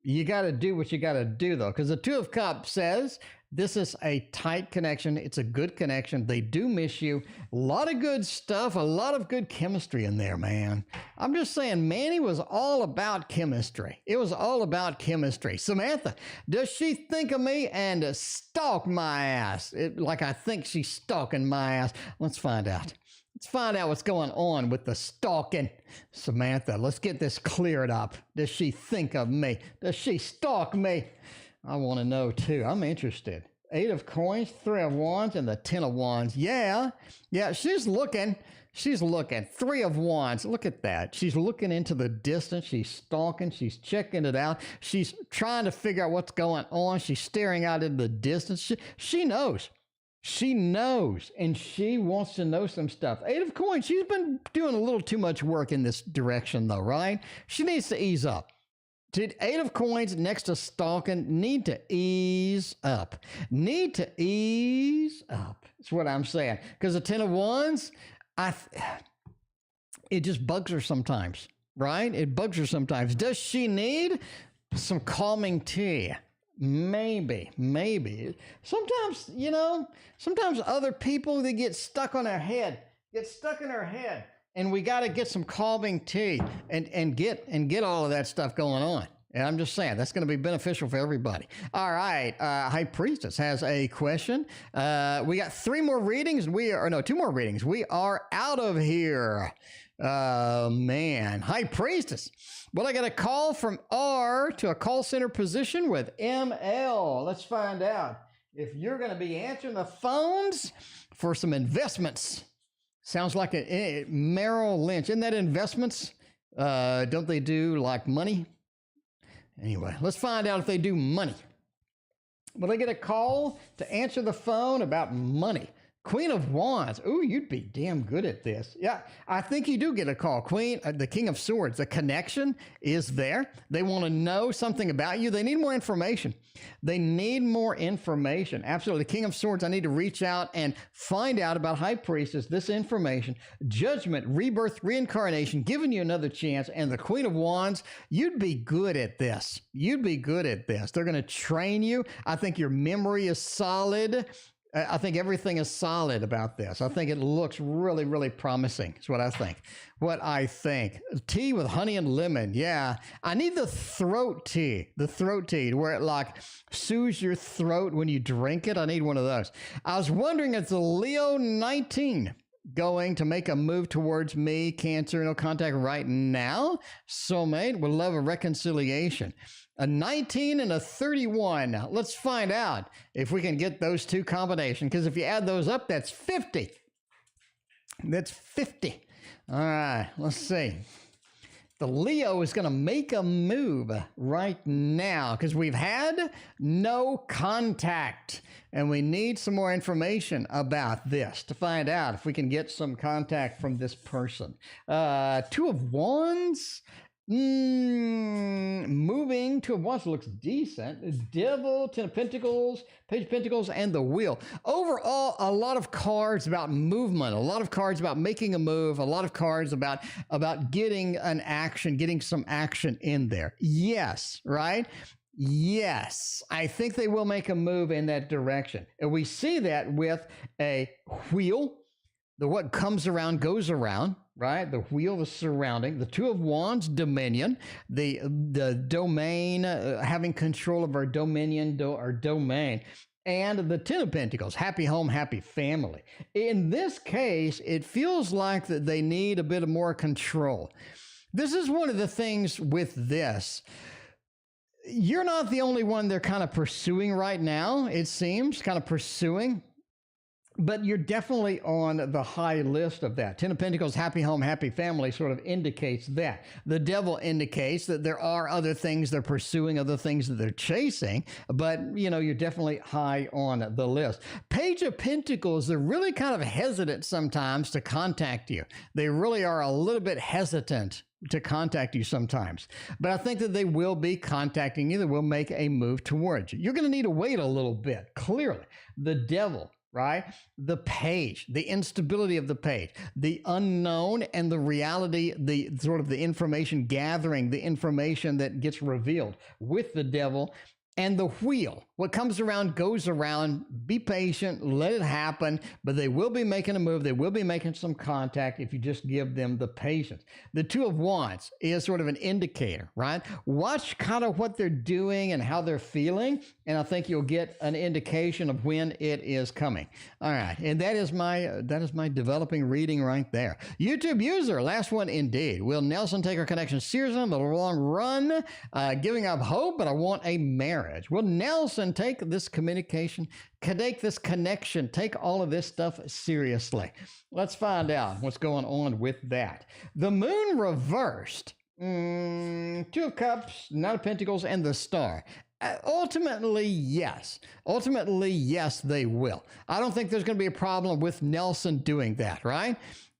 [SPEAKER 1] You got to do what you got to do, though, because the 2 of Cups says this is a tight connection. It's a good connection. They do miss you. A lot of good stuff, a lot of good chemistry in there, man. I'm just saying, Manny was all about chemistry. It was all about chemistry. Samantha, does she think of me and stalk my ass? Like I think she's stalking my ass. Let's find out. Let's find out what's going on with the stalking. Samantha, let's get this cleared up. Does she think of me? Does she stalk me? I want to know too. I'm interested. 8 of coins, 3 of wands, and the 10 of wands. Yeah, she's looking. She's looking. 3 of wands. Look at that. She's looking into the distance. She's stalking. She's checking it out. She's trying to figure out what's going on. She's staring out into the distance. She knows. She knows, and she wants to know some stuff. 8 of coins, she's been doing a little too much work in this direction, though, right? She needs to ease up. 8 of coins next to stalking, need to ease up. Need to ease up. That's what I'm saying. Because the 10 of wands, it just bugs her sometimes, right? It bugs her sometimes. Does she need some calming tea? Maybe. Sometimes, sometimes other people, they get stuck in her head, and we got to get some calming tea and get all of that stuff going on. And I'm just saying, that's going to be beneficial for everybody. All right. High Priestess has a question. We got 3 more readings. 2 more readings. We are out of here. Man. High Priestess. Well, I got a call from R to a call center position with ML. Let's find out if you're going to be answering the phones for some investments. Sounds like a Merrill Lynch. Isn't that investments? Don't they do like money? Anyway, let's find out if they do money. Will I get a call to answer the phone about money? Queen of Wands. Ooh, you'd be damn good at this. Yeah, I think you do get a call. The King of Swords. The connection is there. They want to know something about you. They need more information. Absolutely. King of Swords, I need to reach out and find out about High Priestess, this information. Judgment, rebirth, reincarnation, giving you another chance. And the Queen of Wands, you'd be good at this. They're going to train you. I think your memory is solid. I think everything is solid about this. I think it looks really, really promising. That's what I think. Tea with honey and lemon. Yeah. I need the throat tea where it like soothes your throat when you drink it. I need one of those. I was wondering if the Leo 19 going to make a move towards me, Cancer, no contact right now. Soulmate would love a reconciliation. A 19 and a 31. Let's find out if we can get those 2 combinations, because if you add those up, that's 50. That's 50. All right, let's see. The Leo is going to make a move right now because we've had no contact, and we need some more information about this to find out if we can get some contact from this person. 2 of Wands. Moving to a Wands looks decent. Devil, 10 of Pentacles, Page of Pentacles, and the Wheel. Overall, a lot of cards about movement, a lot of cards about making a move, a lot of cards about getting some action in there. Yes, right? Yes, I think they will make a move in that direction. And we see that with a wheel. What comes around goes around, right? The wheel, the surrounding, the 2 of Wands, dominion, the domain, having control of our dominion, our domain, and the 10 of Pentacles, happy home, happy family. In this case, it feels like that they need a bit of more control. This is one of the things with this. You're not the only one they're kind of pursuing right now, it seems, kind of pursuing. But you're definitely on the high list of that. Ten of Pentacles, happy home, happy family sort of indicates that. The Devil indicates that there are other things they're pursuing, other things that they're chasing, but you're definitely high on the list. Page of Pentacles, they're really kind of hesitant sometimes to contact you. They really are a little bit hesitant to contact you sometimes. But I think that they will be contacting you. They will make a move towards you. You're going to need to wait a little bit, clearly. The Devil, right? The page, the instability of the page, the unknown and the reality, the sort of the information gathering, the information that gets revealed with the Devil, and the Wheel. What comes around goes around. Be patient, let it happen, but they will be making a move. They will be making some contact if you just give them the patience. The Two of Wands is sort of an indicator, right? Watch kind of what they're doing and how they're feeling, and I think you'll get an indication of when it is coming. All right, and that is my developing reading right there. YouTube user, last one indeed. Will Nelson take our connection seriously in the long run? Giving up hope, but I want a marriage. Will Nelson take this communication, take this connection, take all of this stuff seriously? Let's find out what's going on with that. The Moon reversed. Two of Cups, Knight of Pentacles, and the Star. Ultimately, yes. Ultimately, yes, they will. I don't think there's going to be a problem with Nelson doing that, right?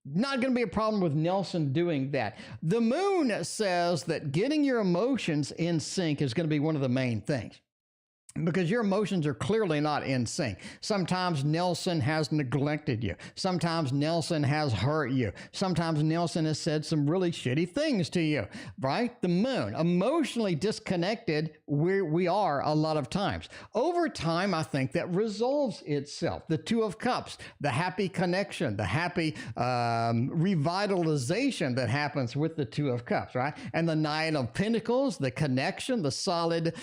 [SPEAKER 1] Not going to be a problem with Nelson doing that. The Moon says that getting your emotions in sync is going to be one of the main things, because your emotions are clearly not in sync. Sometimes Nelson has neglected you. Sometimes Nelson has hurt you. Sometimes Nelson has said some really shitty things to you, right? The Moon, emotionally disconnected, we are a lot of times. Over time, I think that resolves itself. The Two of Cups, the happy connection, the happy revitalization that happens with the Two of Cups, right? And the Nine of Pentacles, the connection, the solid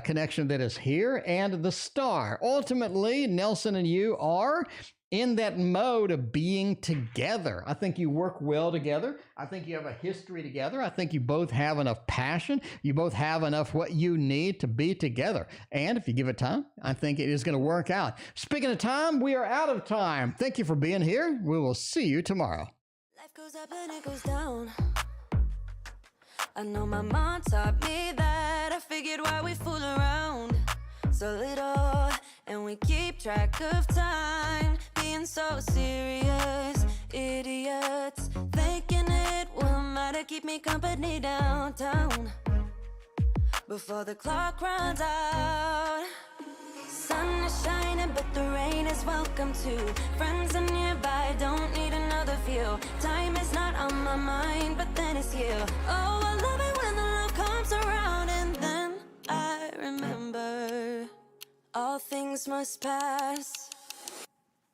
[SPEAKER 1] connection that is here. And the Star. Ultimately, Nelson and you are in that mode of being together. I think you work well together. I think you have a history together. I think you both have enough passion. You both have enough what you need to be together. And if you give it time, I think it is going to work out. Speaking of time, we are out of time. Thank you for being here. We will see you tomorrow.
[SPEAKER 3] Life goes up and it goes down. I know my mom taught me that. I figured why we fool around so little, and we keep track of time, being so serious, idiots, thinking it will matter, keep me company downtown, before the clock runs out. Sun is shining, but the rain is welcome too. Friends are nearby, don't need another view. Time is not on my mind, but then it's you. Oh, I love it when the love comes around, and then I remember all things must pass.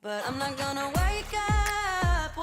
[SPEAKER 3] But I'm not gonna wake up